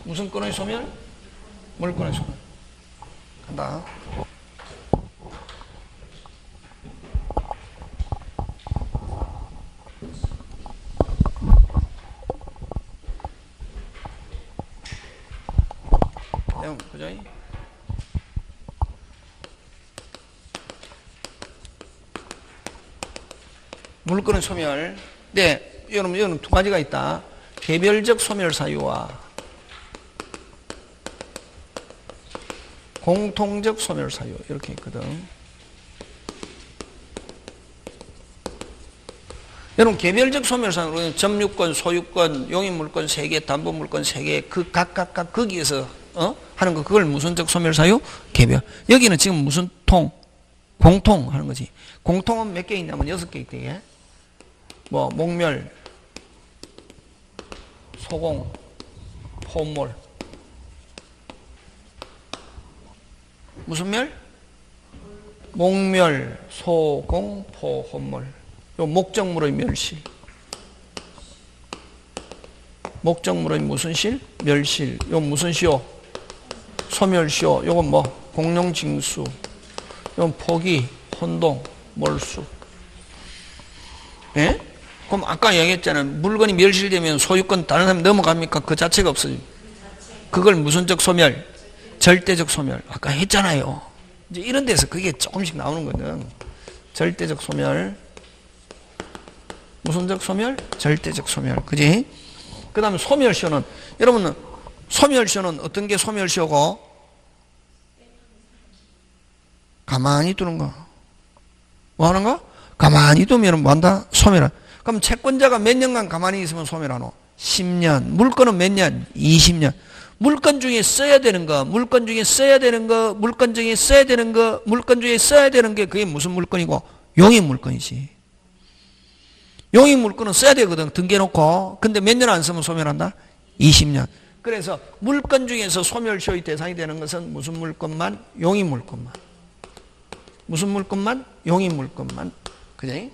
무슨 권의 소멸? 물권의 소멸. 간다. 그죠? 물권의 소멸. 네, 여러분 두 가지가 있다. 개별적 소멸 사유와 공통적 소멸 사유 이렇게 있거든. 여러분 개별적 소멸 사유는 점유권, 소유권, 용익물권 3개, 담보물권 3개 그 각각 거기에서 하는 거 그걸 무슨적 소멸 사유? 개별. 여기는 지금 무슨 통? 공통 하는 거지. 공통은 몇 개 있냐면 6개 있대. 뭐 목멸, 소공, 포몰. 무슨 멸? 목멸, 소공, 포, 혼몰. 요 목적물의 멸실. 목적물의 무슨 실? 멸실. 요 무슨 시효? 소멸시효. 요건 뭐? 공룡징수. 요건 포기, 혼동, 몰수. 예? 그럼 아까 얘기했잖아요. 물건이 멸실되면 소유권 다른 사람 넘어갑니까? 그 자체가 없어요. 그걸 무슨적 소멸? 절대적 소멸. 아까 했잖아요. 이제 이런 데서 그게 조금씩 나오는 거거든. 절대적 소멸. 무슨적 소멸? 절대적 소멸. 그지? 그 다음에 소멸시효는, 여러분은 소멸시효는 어떤 게 소멸시효고? 가만히 두는 거. 뭐 하는 거? 가만히 두면 뭐 한다? 소멸. 그럼 채권자가 몇 년간 가만히 있으면 소멸하노? 10년. 물건은 몇 년? 20년. 물건 중에 써야 되는 거, 물건 중에 써야 되는 거, 물건 중에 써야 되는 거, 물건 중에 써야 되는 게 그게 무슨 물건이고? 용익물건이지. 용익물건은 써야 되거든. 등기해놓고. 근데 몇 년 안 쓰면 소멸한다? 20년. 그래서 물건 중에서 소멸시효의 대상이 되는 것은 무슨 물건만? 용익물건만. 무슨 물건만? 용익물건만. 그지?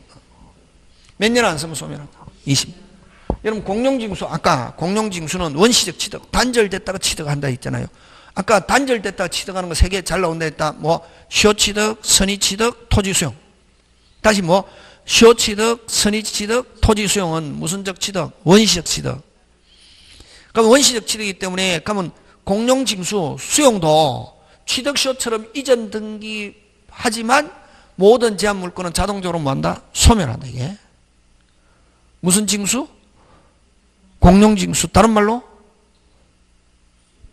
몇 년 안 쓰면 소멸한다? 20년. 여러분 공룡징수, 아까 공룡징수는 원시적 취득, 단절됐다가 취득한다 했잖아요. 아까 단절됐다가 취득하는 거 세 개 잘 나온다 했다. 뭐 시효취득, 선의취득, 토지수용. 다시 뭐 시효취득, 선의취득, 토지수용은 무슨적 취득? 원시적 취득. 그럼 원시적 취득이기 때문에 그러면 공용징수, 수용도 취득시효처럼 이전 등기하지만 모든 제한 물건은 자동적으로 뭐한다? 소멸한다. 이게 무슨 징수? 공용징수. 다른 말로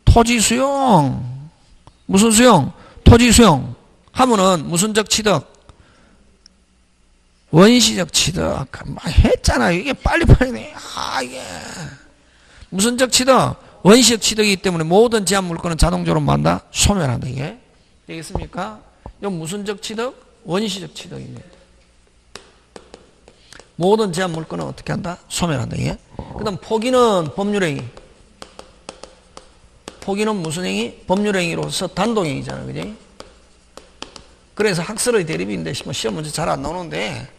토지수용. 무슨 수용? 토지수용 하면은 무슨적 취득? 원시적 취득. 했잖아. 이게 빨리빨리. 이게 무슨적 취득? 원시적 취득이기 때문에 모든 제한 물건은 자동적으로 뭐한다? 소멸한다. 이게 되겠습니까? 이건 무슨적 취득? 원시적 취득입니다. 모든 제한 물건은 어떻게 한다? 소멸한다. 이게. 그 다음 포기는 법률행위. 포기는 무슨 행위? 법률행위로서 단독행위잖아. 그지? 그래서 학설의 대립인데 시험 문제 잘 안 나오는데,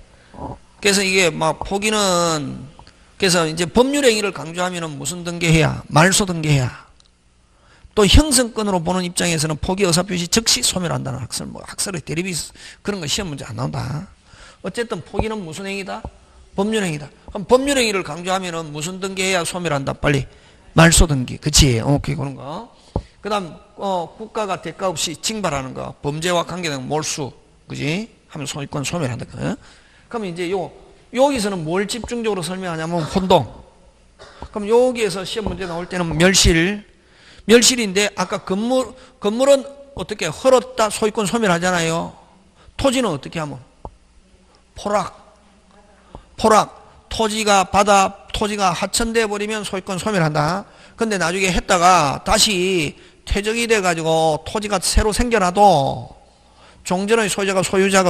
그래서 이게 막 포기는, 그래서 이제 법률행위를 강조하면은 무슨 등기해야? 말소 등기해야. 또 형성권으로 보는 입장에서는 포기 의사표시 즉시 소멸한다는 학설, 뭐 학설의 대립이 그런 거 시험 문제 안 나온다. 어쨌든 포기는 무슨 행위다? 법률행위다. 그럼 법률행위를 강조하면은 무슨 등기해야 소멸한다? 빨리 말소 등기. 그치? 오케이, 그런 거. 그 다음, 국가가 대가 없이 징발하는 거. 범죄와 관계된 몰수. 그지? 하면 소유권 소멸한다. 그러면 이제 여기서는 뭘 집중적으로 설명하냐면 혼동. 그럼 여기에서 시험 문제 나올 때는 멸실인데 아까 건물은 어떻게 헐었다 소유권 소멸하잖아요. 토지는 어떻게 하면? 포락. 토지가 하천돼 버리면 소유권 소멸한다. 근데 나중에 했다가 다시 퇴적이 돼 가지고 토지가 새로 생겨나도 종전의 소유자가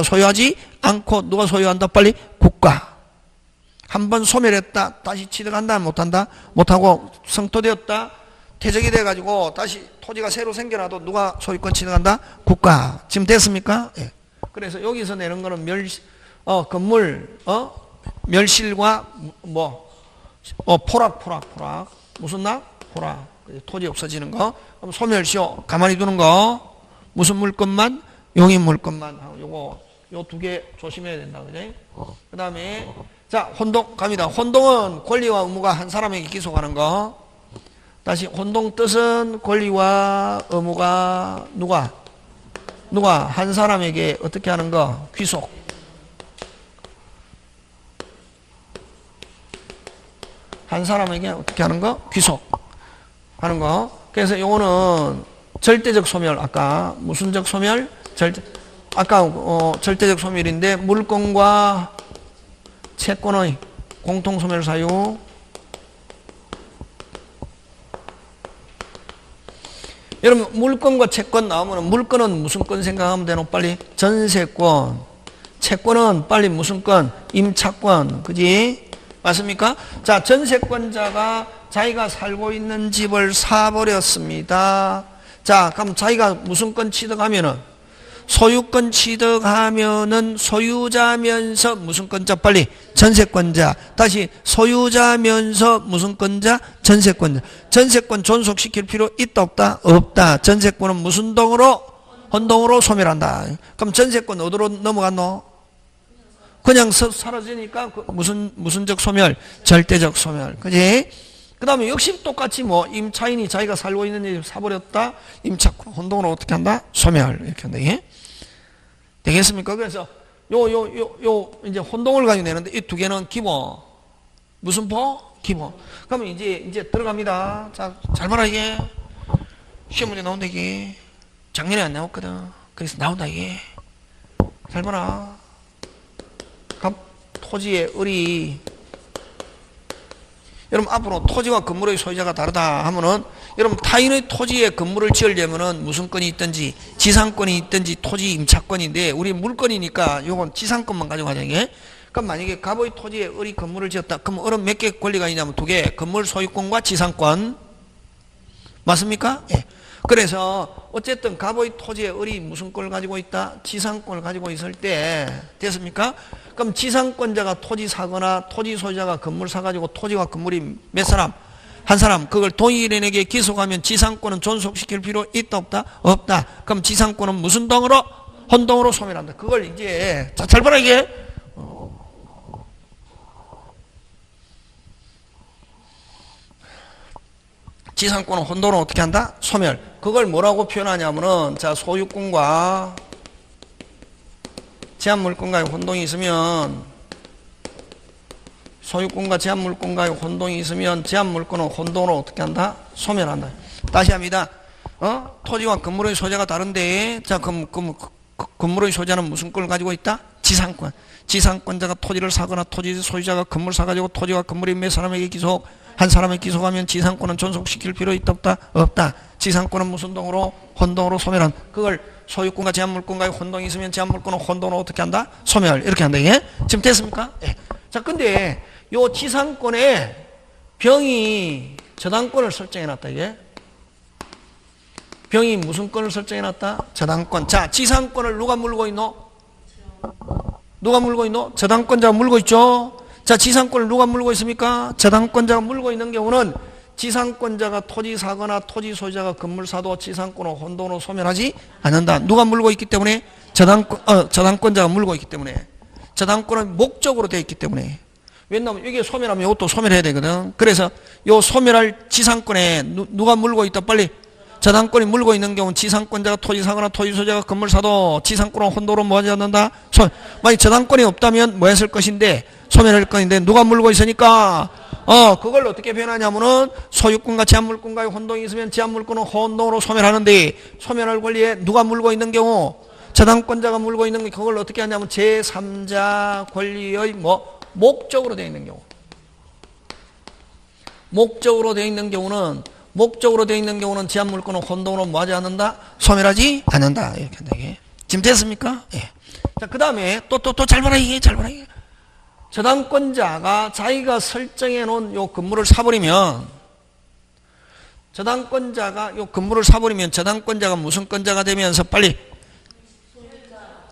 소유하지 않고 누가 소유한다? 빨리 국가. 한번 소멸했다. 다시 취득한다? 못한다? 못하고 성토되었다. 퇴적이 돼 가지고 다시 토지가 새로 생겨나도 누가 소유권 취득한다? 국가. 지금 됐습니까? 예. 그래서 여기서 내는 거는 건물 멸실과 포락. 무슨 포락. 토지 없어지는 거. 그럼 소멸시효 가만히 두는 거. 무슨 물건만? 용인 물건만 하고 요 두 개 조심해야 된다. 그지? 그다음에 자, 혼동 갑니다. 혼동은 권리와 의무가 한 사람에게 기속하는 거. 다시 혼동 뜻은 권리와 의무가 누가 한 사람에게 어떻게 하는 거? 귀속. 한 사람에게 어떻게 하는 거? 귀속 하는 거. 그래서 요거는 절대적 소멸. 아까 무슨적 소멸? 절대적 소멸인데 물권과 채권의 공통 소멸 사유. 여러분 물권과 채권 나오면 물권은 무슨 권 생각하면 되노? 빨리 전세권. 채권은 빨리 무슨 권? 임차권. 그지? 맞습니까? 자, 전세권자가 자기가 살고 있는 집을 사버렸습니다. 자, 그럼 자기가 무슨 권 취득하면은 소유권 취득하면은 소유자면서 무슨 권자? 빨리 전세권자. 다시 소유자면서 무슨 권자? 전세권자. 전세권 존속시킬 필요 있다 없다? 없다. 전세권은 무슨 동으로? 혼동으로 소멸한다. 그럼 전세권 어디로 넘어갔노? 그냥 사라지니까 무슨적 소멸? 절대적 소멸. 그지? 그 다음에 역시 똑같이 임차인이 자기가 살고 있는 집 사버렸다? 임차권 혼동으로 어떻게 한다? 소멸. 이렇게 한다. 예? 되겠습니까? 그래서 이제 혼동을 가지고 내는데 이 두 개는 기본. 무슨 보? 기본. 그러면 이제 들어갑니다. 자, 잘 봐라, 이게. 시험 문제 나온다, 이게. 작년에 안 나왔거든. 그래서 나온다, 이게. 잘 봐라. 토지의 을이. 여러분, 앞으로 토지와 건물의 소유자가 다르다 하면은, 여러분, 타인의 토지에 건물을 지으려면은 무슨 건이 있든지, 지상권이 있든지, 토지 임차권인데, 우리 물건이니까 요건 지상권만 가지고 하자, 이게. 그럼 만약에 갑의 토지에 을이 건물을 지었다. 그럼 을은 몇 개 권리가 있냐면 두 개. 건물 소유권과 지상권. 맞습니까? 예. 그래서, 어쨌든 갑의 토지에 을이 무슨 걸 가지고 있다? 지상권을 가지고 있을 때, 됐습니까? 그럼 지상권자가 토지 사거나 토지 소유자가 건물 사가지고 토지와 건물이 몇 사람? 한 사람 그걸 동일인에게 기속하면 지상권은 존속시킬 필요 있다 없다? 없다. 그럼 지상권은 무슨 동으로? 혼동으로 소멸한다. 그걸 이제 잘 봐라 이게. 지상권은 혼동으로 어떻게 한다? 소멸. 그걸 뭐라고 표현하냐면은 자 소유권과 제한물권과의 혼동이 있으면 소유권과 제한물권과의 혼동이 있으면 제한물권은 혼동으로 어떻게 한다? 소멸한다. 다시 합니다. 토지와 건물의 소재가 다른데 자 건물의 소재는 무슨 권을 가지고 있다? 지상권. 지상권자가 토지를 사거나 토지 소유자가 건물 사가지고 토지와 건물이 몇 사람에게 기속 한 사람에 기속하면 지상권은 존속시킬 필요 있다 없다? 없다. 지상권은 무슨 동으로? 혼동으로 소멸한. 그걸 소유권과 제한물권과의 혼동이 있으면 제한물권은 혼동으로 어떻게 한다? 소멸. 이렇게 한다. 이게 지금 됐습니까? 예. 자, 근데 요 지상권에 병이 저당권을 설정해놨다. 이게 병이 무슨 권을 설정해놨다? 저당권. 자, 지상권을 누가 물고 있노? 누가 물고 있노? 저당권자가 물고 있죠. 자, 지상권을 누가 물고 있습니까? 저당권자가 물고 있는 경우는 지상권자가 토지 사거나 토지 소유자가 건물 사도 지상권을 혼동으로 소멸하지 않는다. 누가 물고 있기 때문에? 저당권자가 물고 있기 때문에. 저당권은 목적으로 되어 있기 때문에. 왜냐하면 이게 소멸하면 이것도 소멸해야 되거든. 그래서 요 소멸할 지상권에 누가 물고 있다? 빨리. 저당권이 물고 있는 경우는 지상권자가 토지 사거나 토지 소유자가 건물 사도 지상권은 혼동으로 뭐하지 않는다? 만약 저당권이 없다면 뭐 했을 것인데? 소멸할 것인데 누가 물고 있으니까 그걸 어떻게 표현하냐면은 소유권과 제한물권과의 혼동이 있으면 제한물권은 혼동으로 소멸하는데 소멸할 권리에 누가 물고 있는 경우 저당권자가 물고 있는 게 그걸 어떻게 하냐면 제3자 권리의 목적으로 되어 있는 경우 목적으로 되어 있는 경우는 제한물권은 혼동으로 뭐하지 않는다? 소멸하지 않는다. 이렇게 한다. 이게. 지금 됐습니까? 예. 자, 그 다음에 또 잘 봐라 이게 잘 봐라 이게. 저당권자가 자기가 설정해 놓은 요 건물을 사버리면 저당권자가 무슨 권자가 되면서 빨리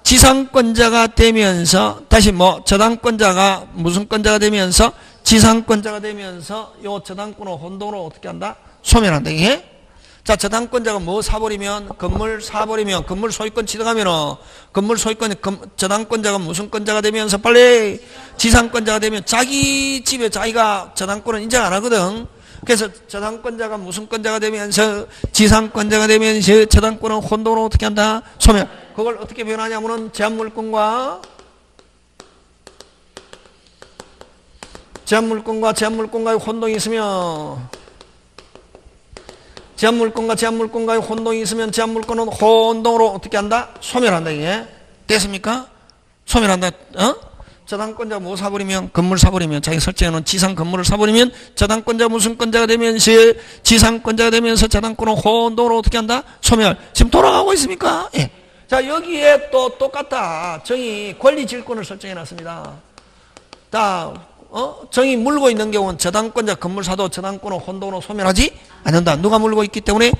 지상권자가 되면서 다시 저당권자가 무슨 권자가 되면서 지상권자가 되면서 요 저당권을 혼동으로 어떻게 한다? 소멸한다. 이게? 자, 저당권자가 뭐 사버리면 건물 사버리면 건물 소유권 취득하면은 건물 소유권이 저당권자가 무슨 권자가 되면서 빨리 지상권자가 되면 자기 집에 자기가 저당권은 인정 안 하거든. 그래서 저당권자가 무슨 권자가 되면서 지상권자가 되면서 저당권은 혼동으로 어떻게 한다? 소멸. 그걸 어떻게 표현하냐면은 제한물권과 제한물권과의 혼동이 있으면 제한물권과의 혼동이 있으면 제한물권은 혼동으로 어떻게 한다? 소멸한다. 이게 됐습니까? 소멸한다. 저당권자 뭐 사버리면 건물 사버리면 자기 설정해놓은 지상 건물을 사버리면 저당권자 무슨 권자가 되면서 지상권자가 되면서 저당권은 혼동으로 어떻게 한다? 소멸. 지금 돌아가고 있습니까? 예. 자, 여기에 또 똑같다. 정의 권리질권을 설정해놨습니다. 정이 물고 있는 경우는 저당권자 건물 사도 저당권은 혼동으로 소멸하지 않는다. 누가 물고 있기 때문에?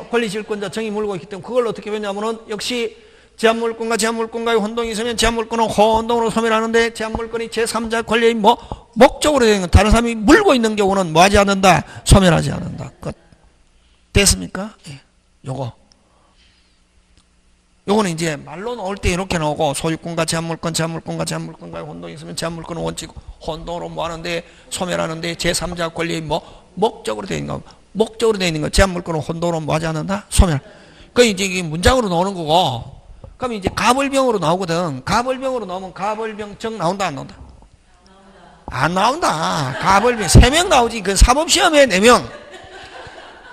권리질권자 정이 물고 있기 때문에 그걸 어떻게 했냐면은 역시 제한물권과의 혼동이 있으면 제한물권은 혼동으로 소멸하는데 제한물권이 제3자 권리의 목적으로 되는 건 다른 사람이 물고 있는 경우는 뭐하지 않는다? 소멸하지 않는다. 끝. 됐습니까? 예. 요거는 이제 말로 나올 때 이렇게 나오고 소유권과 제한물권과의 혼동이 있으면 제한물권은 원칙 혼동으로 하는데 소멸하는데 제3자 권리의 목적으로 되어 있는 거 제한물권은 혼동으로 뭐하지 않는다? 소멸. 그 이제 이게 문장으로 나오는 거고 그럼 이제 가벌병으로 나오거든. 가벌병으로 나오면 가벌병정 나온다 안 나온다? 안 나온다. 가벌병 3명 나오지. 그 사법시험에 4명.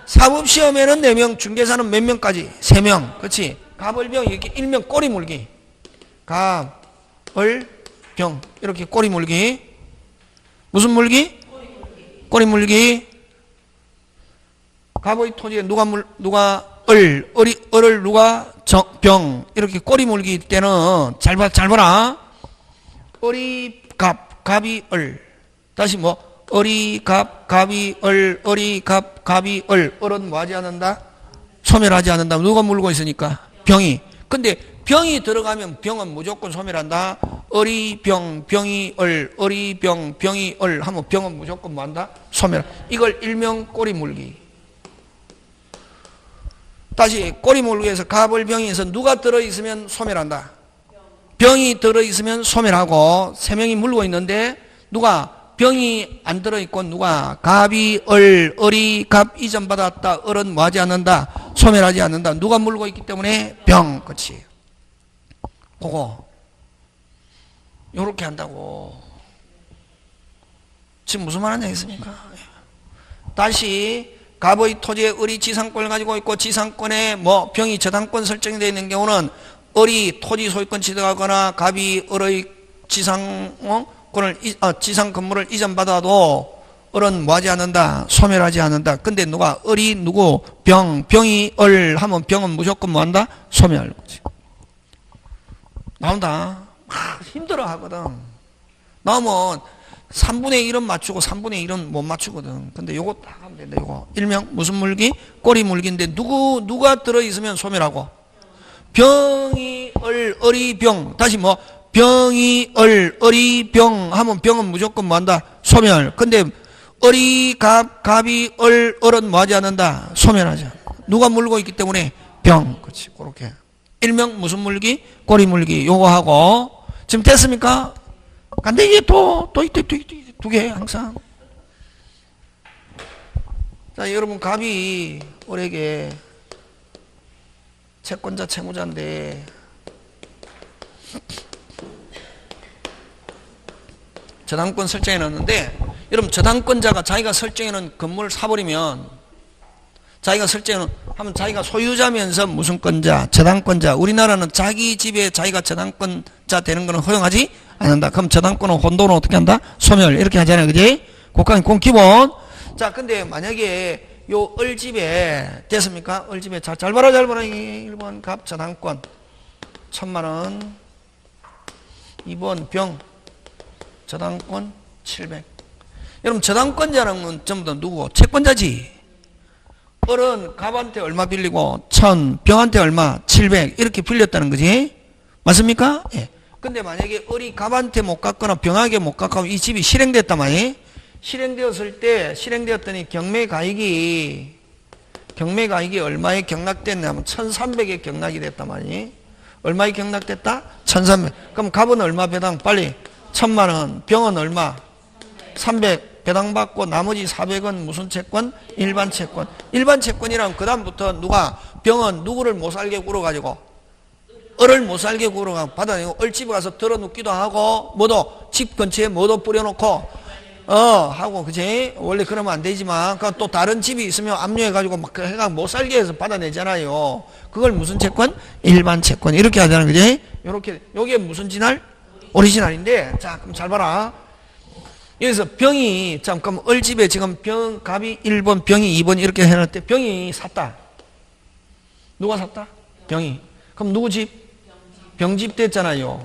사법시험에는 4명, 중개사는 몇 명까지? 3명. 그렇지? 가벌병 이렇게 일명 꼬리 물기. 가벌병 이렇게 꼬리 물기. 무슨 물기? 꼬리 물기. 갑의 토지에 누가 을을 누가 병 이렇게 꼬리 물기 때는 잘 봐라. 을이 갑이 을. 다시 을이 갑이 을, 을이 갑이 을. 을은 뭐하지 않는다? 소멸하지 않는다. 누가 물고 있으니까? 병이. 근데 병이 들어가면 병은 무조건 소멸한다. 어리 병, 병이 얼, 어리 병, 병이 얼 하면 병은 무조건 뭐 한다? 소멸. 이걸 일명 꼬리 물기. 다시 꼬리 물기에서 갑을병에서 누가 들어있으면 소멸한다? 병이 들어있으면 소멸하고 세 명이 물고 있는데 누가 병이 안 들어있고 누가 갑이 얼, 어리, 갑 이전 받았다. 얼은 뭐 하지 않는다? 소멸하지 않는다. 누가 물고 있기 때문에 병. 그치. 그거 요렇게 한다고. 지금 무슨 말 하냐겠습니까? 다시 갑의 토지에 을이 지상권을 가지고 있고 지상권에 뭐 병이 저당권 설정이 되어 있는 경우는 을이 토지 소유권 취득하거나 갑이 을의 지상 건물을 이전받아도 을은 뭐하지 않는다? 소멸하지 않는다. 근데 누가 을이 누구? 병이 을 하면 병은 무조건 뭐한다? 소멸. 나온다. 힘들어 하거든. 나오면 3분의 1은 맞추고 3분의 1은 못 맞추거든. 근데 요거 딱 하면 된다. 요거 일명 무슨 물기? 꼬리 물기인데 누가 들어있으면 소멸하고 병이 을이 병. 다시 뭐 병이 을이 병 하면 병은 무조건 뭐한다? 소멸. 근데 을이 갑이 을은 뭐하지 않는다? 소멸하지. 누가 물고 있기 때문에 병. 그렇지. 그렇게 일명 무슨 물기? 꼬리 물기. 요거 하고 지금 됐습니까? 근데 이게 또 있대 두 개 항상. 자, 여러분 갑이 을에게 채권자 채무자인데 저당권 설정해 놨는데 여러분 저당권자가 자기가 설정해 놓은 건물을 사버리면 자기가 설정해 놓은 하면 자기가 소유자면서 무슨 권자? 저당권자. 우리나라는 자기 집에 자기가 저당권자 되는 거는 허용하지 않는다. 그럼 저당권은 혼돈은 어떻게 한다? 소멸. 이렇게 하잖아요. 그지? 국가인 공기본. 자, 근데 만약에 요 을집에 됐습니까? 을집에 잘 봐라. 1번 갑 저당권 1000만원. 2번 병 저당권 700. 여러분 저당권자는 건 전부 다 누구고? 채권자지. 을은 갑한테 얼마 빌리고 1000, 병한테 얼마? 700 이렇게 빌렸다는 거지. 맞습니까? 예. 근데 만약에 을이 갑한테 못 갚거나 병하게 못 갚고 이 집이 실행됐단 말이에요. 실행되었더니 경매가액이 얼마에 경락됐냐면 1300에 경락이 됐단 말이에요. 얼마에 경락됐다? 1300. 그럼 갑은 얼마 배당? 빨리 1000만원. 병은 얼마? 300 배당받고 나머지 400은 무슨 채권? 일반 채권. 일반 채권이라면 그 다음부터 병은 누구를 못 살게 굴어가지고 을을 못 살게 굴어가고 받아내고 을집에 가서 들어눕기도 하고 집 근처에 뿌려놓고 하고 그지? 원래 그러면 안 되지만 또 다른 집이 있으면 압류해가지고 막 해가 못 살게 해서 받아내잖아요. 그걸 무슨 채권? 일반 채권. 이렇게 하잖아. 그지? 요게 무슨 진할? 오리지널인데 자 그럼 잘 봐라. 여기서 병이 잠깐 을집에 지금 갑이 1번 병이 2번 이렇게 해놨대. 병이 샀다. 누가 샀다? 병이. 그럼 누구 집? 병집 됐잖아요.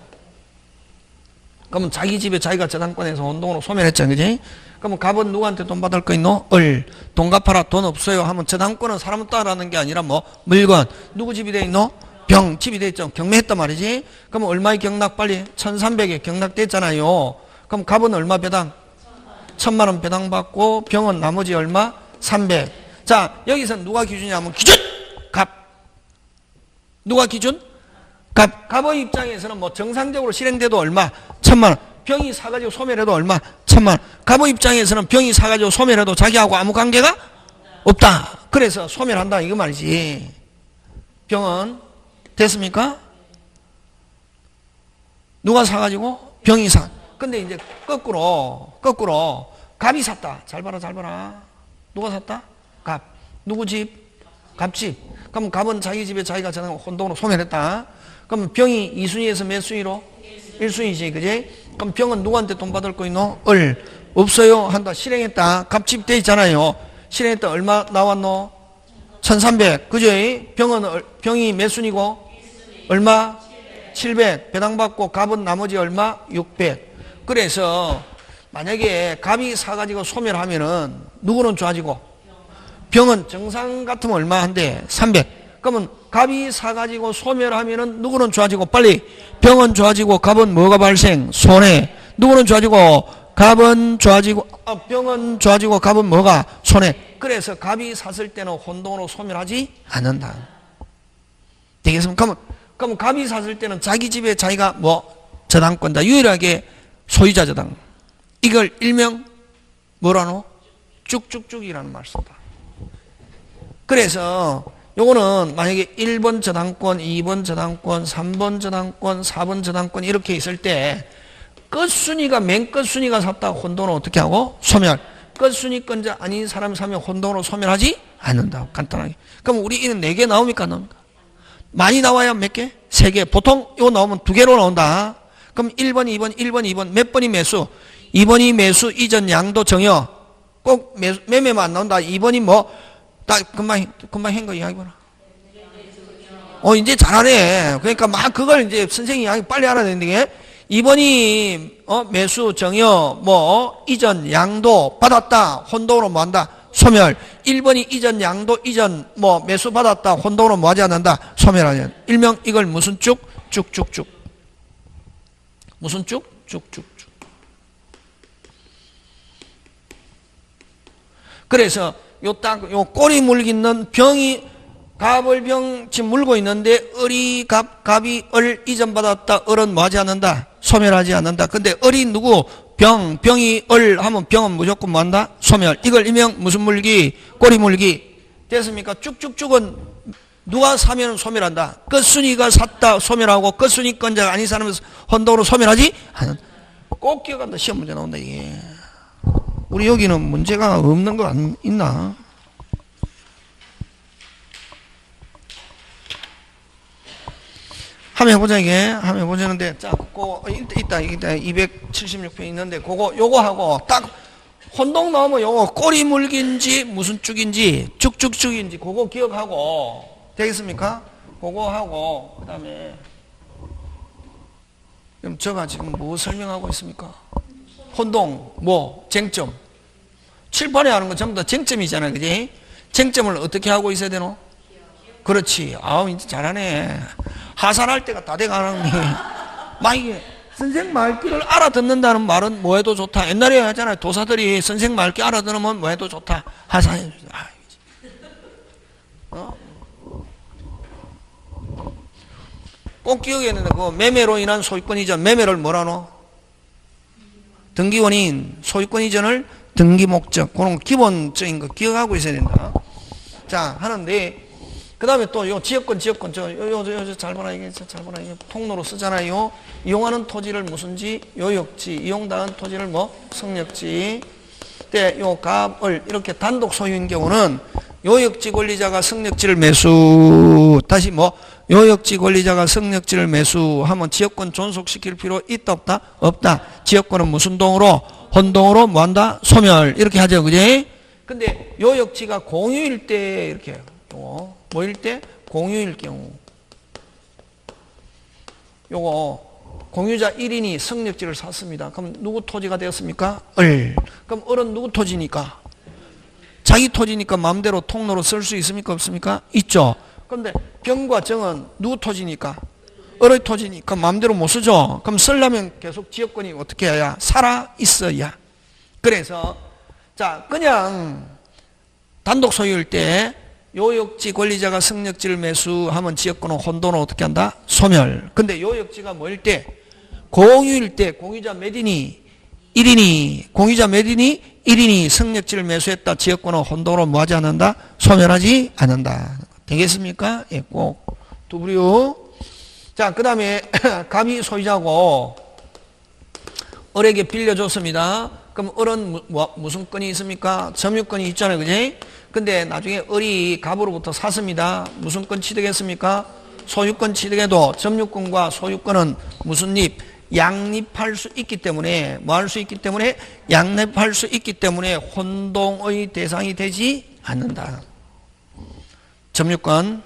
그러면 자기 집에 자기가 저당권에서 혼동으로 소멸했잖아. 그지? 그러면 갑은 누구한테 돈 받을 거 있노? 을. 돈 갚아라. 돈 없어요. 하면 저당권은 사람 따라하는 게 아니라 물건. 누구 집이 돼 있노? 병. 집이 돼 있죠. 경매했단 말이지. 그러면 얼마의 경락 빨리? 1300에 경락됐잖아요. 그럼 갑은 얼마 배당? 1000만원 배당받고 병은 나머지 얼마? 300. 자, 여기서 누가 기준이냐면 기준! 갑. 누가 기준? 갑의 입장에서는 정상적으로 실행돼도 얼마? 1000만원. 병이 사가지고 소멸해도 얼마? 1000만원. 갑의 입장에서는 병이 사가지고 소멸해도 자기하고 아무 관계가 없다. 그래서 소멸한다. 이거 말이지. 병은 됐습니까? 누가 사가지고? 병이 사. 근데 이제 거꾸로 갑이 샀다. 잘 봐라. 누가 샀다? 갑. 누구 집? 갑집. 그럼 갑은 자기 집에 자기가 저당 혼동으로 소멸했다. 그럼 병이 2순위에서 몇 순위로? 1순위지. 그지? 그럼 병은 누구한테 돈 받을 거 있노? 을. 없어요. 한다. 실행했다. 갑집 돼 있잖아요. 실행했다. 얼마 나왔노? 1300. 그죠? 병이 몇 순위고? 얼마? 700. 배당받고 갑은 나머지 얼마? 600. 그래서 만약에 갑이 사가지고 소멸하면은 누구는 좋아지고? 병은 정상 같으면 얼마 한대? 300. 그러면 갑이 사가지고 소멸하면은 누구는 좋아지고 빨리 병은 좋아지고 갑은 뭐가 발생? 손해. 누구는 좋아지고 갑은 좋아지고 병은 좋아지고 갑은 뭐가? 손해. 그래서 갑이 샀을 때는 혼동으로 소멸하지 않는다. 되겠습니까? 그럼 갑이 샀을 때는 자기 집에 자기가 뭐 저당권자 유일하게 소유자 저당. 이걸 일명 뭐라노? 쭉쭉쭉이라는 말 쓴다. 그래서 요거는 만약에 1번 저당권, 2번 저당권, 3번 저당권, 4번 저당권 이렇게 있을 때 끝순위가 맨 끝순위가 샀다 혼동으로 어떻게 하고? 소멸. 끝순위권자 아닌 사람이 사면 혼동으로 소멸하지 않는다. 간단하게. 그럼 우리 이는 4개 나옵니까? 안 나옵니까? 많이 나와야 몇 개? 3개. 보통 이거 나오면 2개로 나온다. 그럼 1번, 2번, 1번, 2번 몇 번이 매수? 2번이 매수 이전 양도 정여. 꼭 매매만 안 나온다. 2번이 뭐? 딱 금방 한 거 이야기해봐라. 이제 잘하네. 그러니까 막 그걸 이제 선생님이 이야기 빨리 알아야 되는데, 게 2번이, 매수, 정여, 뭐, 이전, 양도, 받았다. 혼동으로 뭐 한다? 소멸. 1번이 이전, 양도, 이전, 뭐, 매수 받았다. 혼동으로 뭐 하지 않는다? 소멸하지. 일명 이걸 무슨 쭉? 쭉쭉쭉. 무슨 쭉? 쭉쭉쭉. 그래서 요 꼬리 물기는 병이 갑을 병 지금 물고 있는데 을이 갑이 을 이전받았다. 을은 뭐 하지 않는다? 소멸하지 않는다. 근데 을이 누구? 병이 을 하면 병은 무조건 뭐 한다? 소멸. 이걸 일명 무슨 물기? 꼬리 물기. 됐습니까? 쭉쭉쭉은 누가 사면 소멸한다. 끝순위가 샀다 소멸하고 끝순위권자가 아닌 사람은 혼동으로 소멸하지 않는다. 꼭 기억한다. 시험 문제 나온다 이게. 우리 여기는 문제가 없는 거 있나? 한번 해보자, 이게. 한번 해보자는데, 자, 그거, 있다. 276편 있는데, 요거 하고, 딱, 혼동 나오면 요거, 꼬리 물기인지, 무슨 쭉인지, 쭉쭉쭉인지, 그거 기억하고, 되겠습니까? 그거 하고, 그 다음에, 그럼 제가 지금 뭐 설명하고 있습니까? 혼동, 뭐, 쟁점. 칠판에 하는 건 전부 다 쟁점이잖아요, 그지? 쟁점을 어떻게 하고 있어야 되노? 그렇지. 아우, 이제 잘하네. 하산할 때가 다 돼가는 게. 막 이게, 선생 말귀를 알아듣는다는 말은 뭐 해도 좋다. 옛날에 하잖아요. 도사들이 선생 말귀 알아들으면 뭐 해도 좋다. 하산해. 꼭 기억해야 되는데, 그 매매로 인한 소유권 이전, 매매를 뭐라노? 등기원인, 소유권 이전을 등기 목적. 그런 기본적인 거 기억하고 있어야 된다. 자, 하는데, 그 다음에 또, 지역권, 잘 봐라, 이게, 통로로 쓰잖아요. 이용하는 토지를 무슨지, 요역지, 이용당한 토지를 뭐, 성역지. 때, 갑을 이렇게 단독 소유인 경우는, 요역지 권리자가 성역지를 매수, 다시 뭐, 요역지 권리자가 성역지를 매수하면 지역권 존속시킬 필요 있다, 없다? 없다. 지역권은 무슨 동으로? 혼동으로 뭐 한다? 소멸. 이렇게 하죠, 그지? 근데 요역지가 공유일 때, 이렇게 해요. 뭐일 때? 공유일 경우. 요거, 공유자 1인이 성역지를 샀습니다. 그럼 누구 토지가 되었습니까? 을. 그럼 을은 누구 토지니까? 자기 토지니까 마음대로 통로로 쓸 수 있습니까? 없습니까? 있죠. 그런데 병과 정은 누구 토지니까? 을의 토지니까 마음대로 못 쓰죠. 그럼 쓰려면 계속 지역권이 어떻게 해야? 살아 있어야. 그래서, 자, 그냥 단독 소유일 때 요역지 권리자가 성역지를 매수하면 지역권은 혼돈을 어떻게 한다? 소멸. 근데 요역지가 뭐일 때? 공유일 때 공유자 몇 인이? 1인이. 공유자 몇 인이? 1인이 성역지를 매수했다. 지역권은 혼돈으로 뭐 하지 않는다? 소멸하지 않는다. 되겠습니까? 예, 꼭. 두부류. 자, 그 다음에 갑이 소유자고 을에게 빌려줬습니다. 그럼 을은 무슨 건이 있습니까? 점유권이 있잖아요. 그지? 근데 나중에 을이 갑으로부터 샀습니다. 무슨 건 취득했습니까? 소유권 취득해도 점유권과 소유권은 무슨 립? 양립할 수 있기 때문에 뭐 할 수 있기 때문에 양립할 수 있기 때문에 혼동의 대상이 되지 않는다. 점유권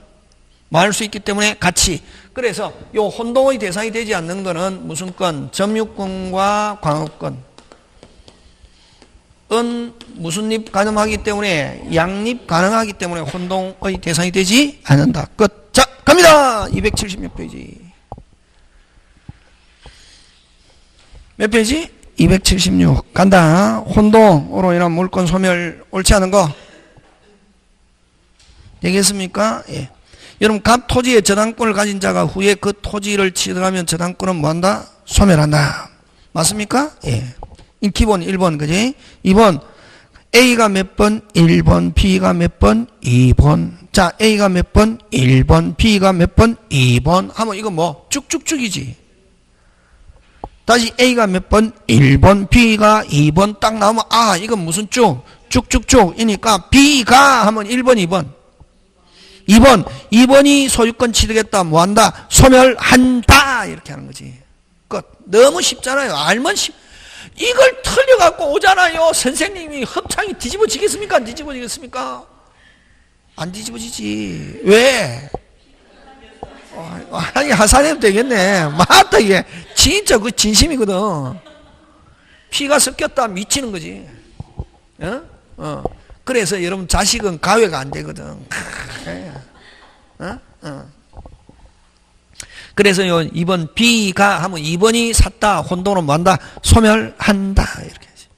뭐 할 수 있기 때문에 같이. 그래서 요 혼동의 대상이 되지 않는 거는 무슨 건? 점유권과 광업권. 무슨 립 가능하기 때문에 양립 가능하기 때문에 혼동의 대상이 되지 않는다. 끝. 자, 갑니다. 276페이지. 몇 페이지? 276. 간다. 혼동으로 인한 물건 소멸 옳지 않은 거 되겠습니까? 예. 여러분, 갑 토지의 저당권을 가진 자가 후에 그 토지를 취득하면 저당권은 뭐한다? 소멸한다. 맞습니까? 예. 기본 1번, 그지? 2번, A가 몇 번? 1번, B가 몇 번? 2번. 자, A가 몇 번? 1번, B가 몇 번? 2번. 하면 이거 뭐? 쭉쭉쭉이지. 다시 A가 몇 번? 1번, B가 2번 딱 나오면, 아, 이건 무슨 쭉? 쭉쭉쭉이니까 B가 하면 1번, 2번. 2번, 2번이 소유권 취득했다. 뭐 한다? 소멸한다. 이렇게 하는 거지. 끝. 너무 쉽잖아요. 알면 이걸 틀려갖고 오잖아요. 선생님이 흡창이 뒤집어지겠습니까? 안 뒤집어지겠습니까? 안 뒤집어지지. 왜? 아니, 하산해도 되겠네. 맞다, 이게. 진짜 그 진심이거든. 피가 섞였다 미치는 거지. 그래서 여러분 자식은 가외가 안 되거든. 그래서 요 2번 B가 하면 2번이 샀다. 혼돈은 뭐한다? 소멸한다. 이렇게 하죠.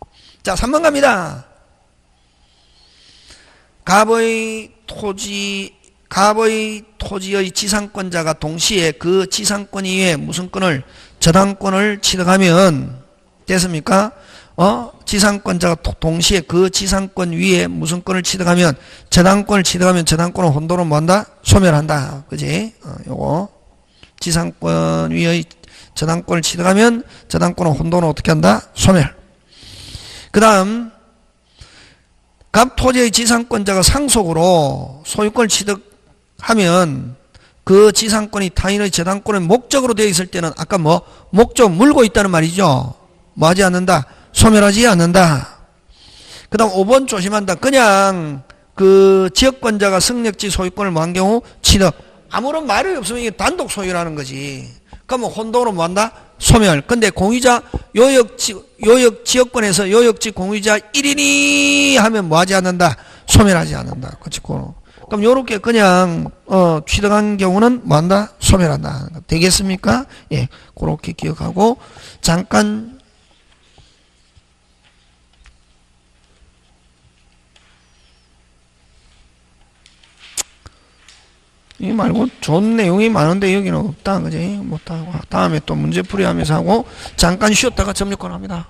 자, 3번 갑니다. 갑의 토지의 지상권자가 동시에 그 지상권 이외에 무슨 권을 저당권을 취득하면 됐습니까? 지상권자가 동시에 그 지상권 위에 무슨 권을 취득하면 저당권을 취득하면 저당권은 혼돈은 뭐한다? 소멸한다. 그지? 요거 지상권 위의 저당권을 취득하면 저당권은 혼돈은 어떻게 한다? 소멸. 그 다음 갑 토지의 지상권자가 상속으로 소유권을 취득하면 그 지상권이 타인의 저당권의 목적으로 되어 있을 때는 아까 뭐 목적 물고 있다는 말이죠. 뭐 하지 않는다? 소멸하지 않는다. 그 다음 5번 조심한다. 그냥 그 지역권자가 승력지 소유권을 뭐 한 경우 취득. 아무런 말이 없으면 이게 단독 소유라는 거지. 그러면 혼돈으로 뭐 한다? 소멸. 근데 공유자 요역 지역권에서 요역지 공유자 1인이 하면 뭐 하지 않는다? 소멸하지 않는다. 그렇지. 그럼 요렇게 그냥 취득한 경우는 뭐 한다? 소멸한다. 되겠습니까? 예. 그렇게 기억하고 잠깐 이 말고 좋은 내용이 많은데 여기는 없다. 그지? 못하고 다음에 또 문제풀이 하면서 하고 잠깐 쉬었다가 점력권 합니다.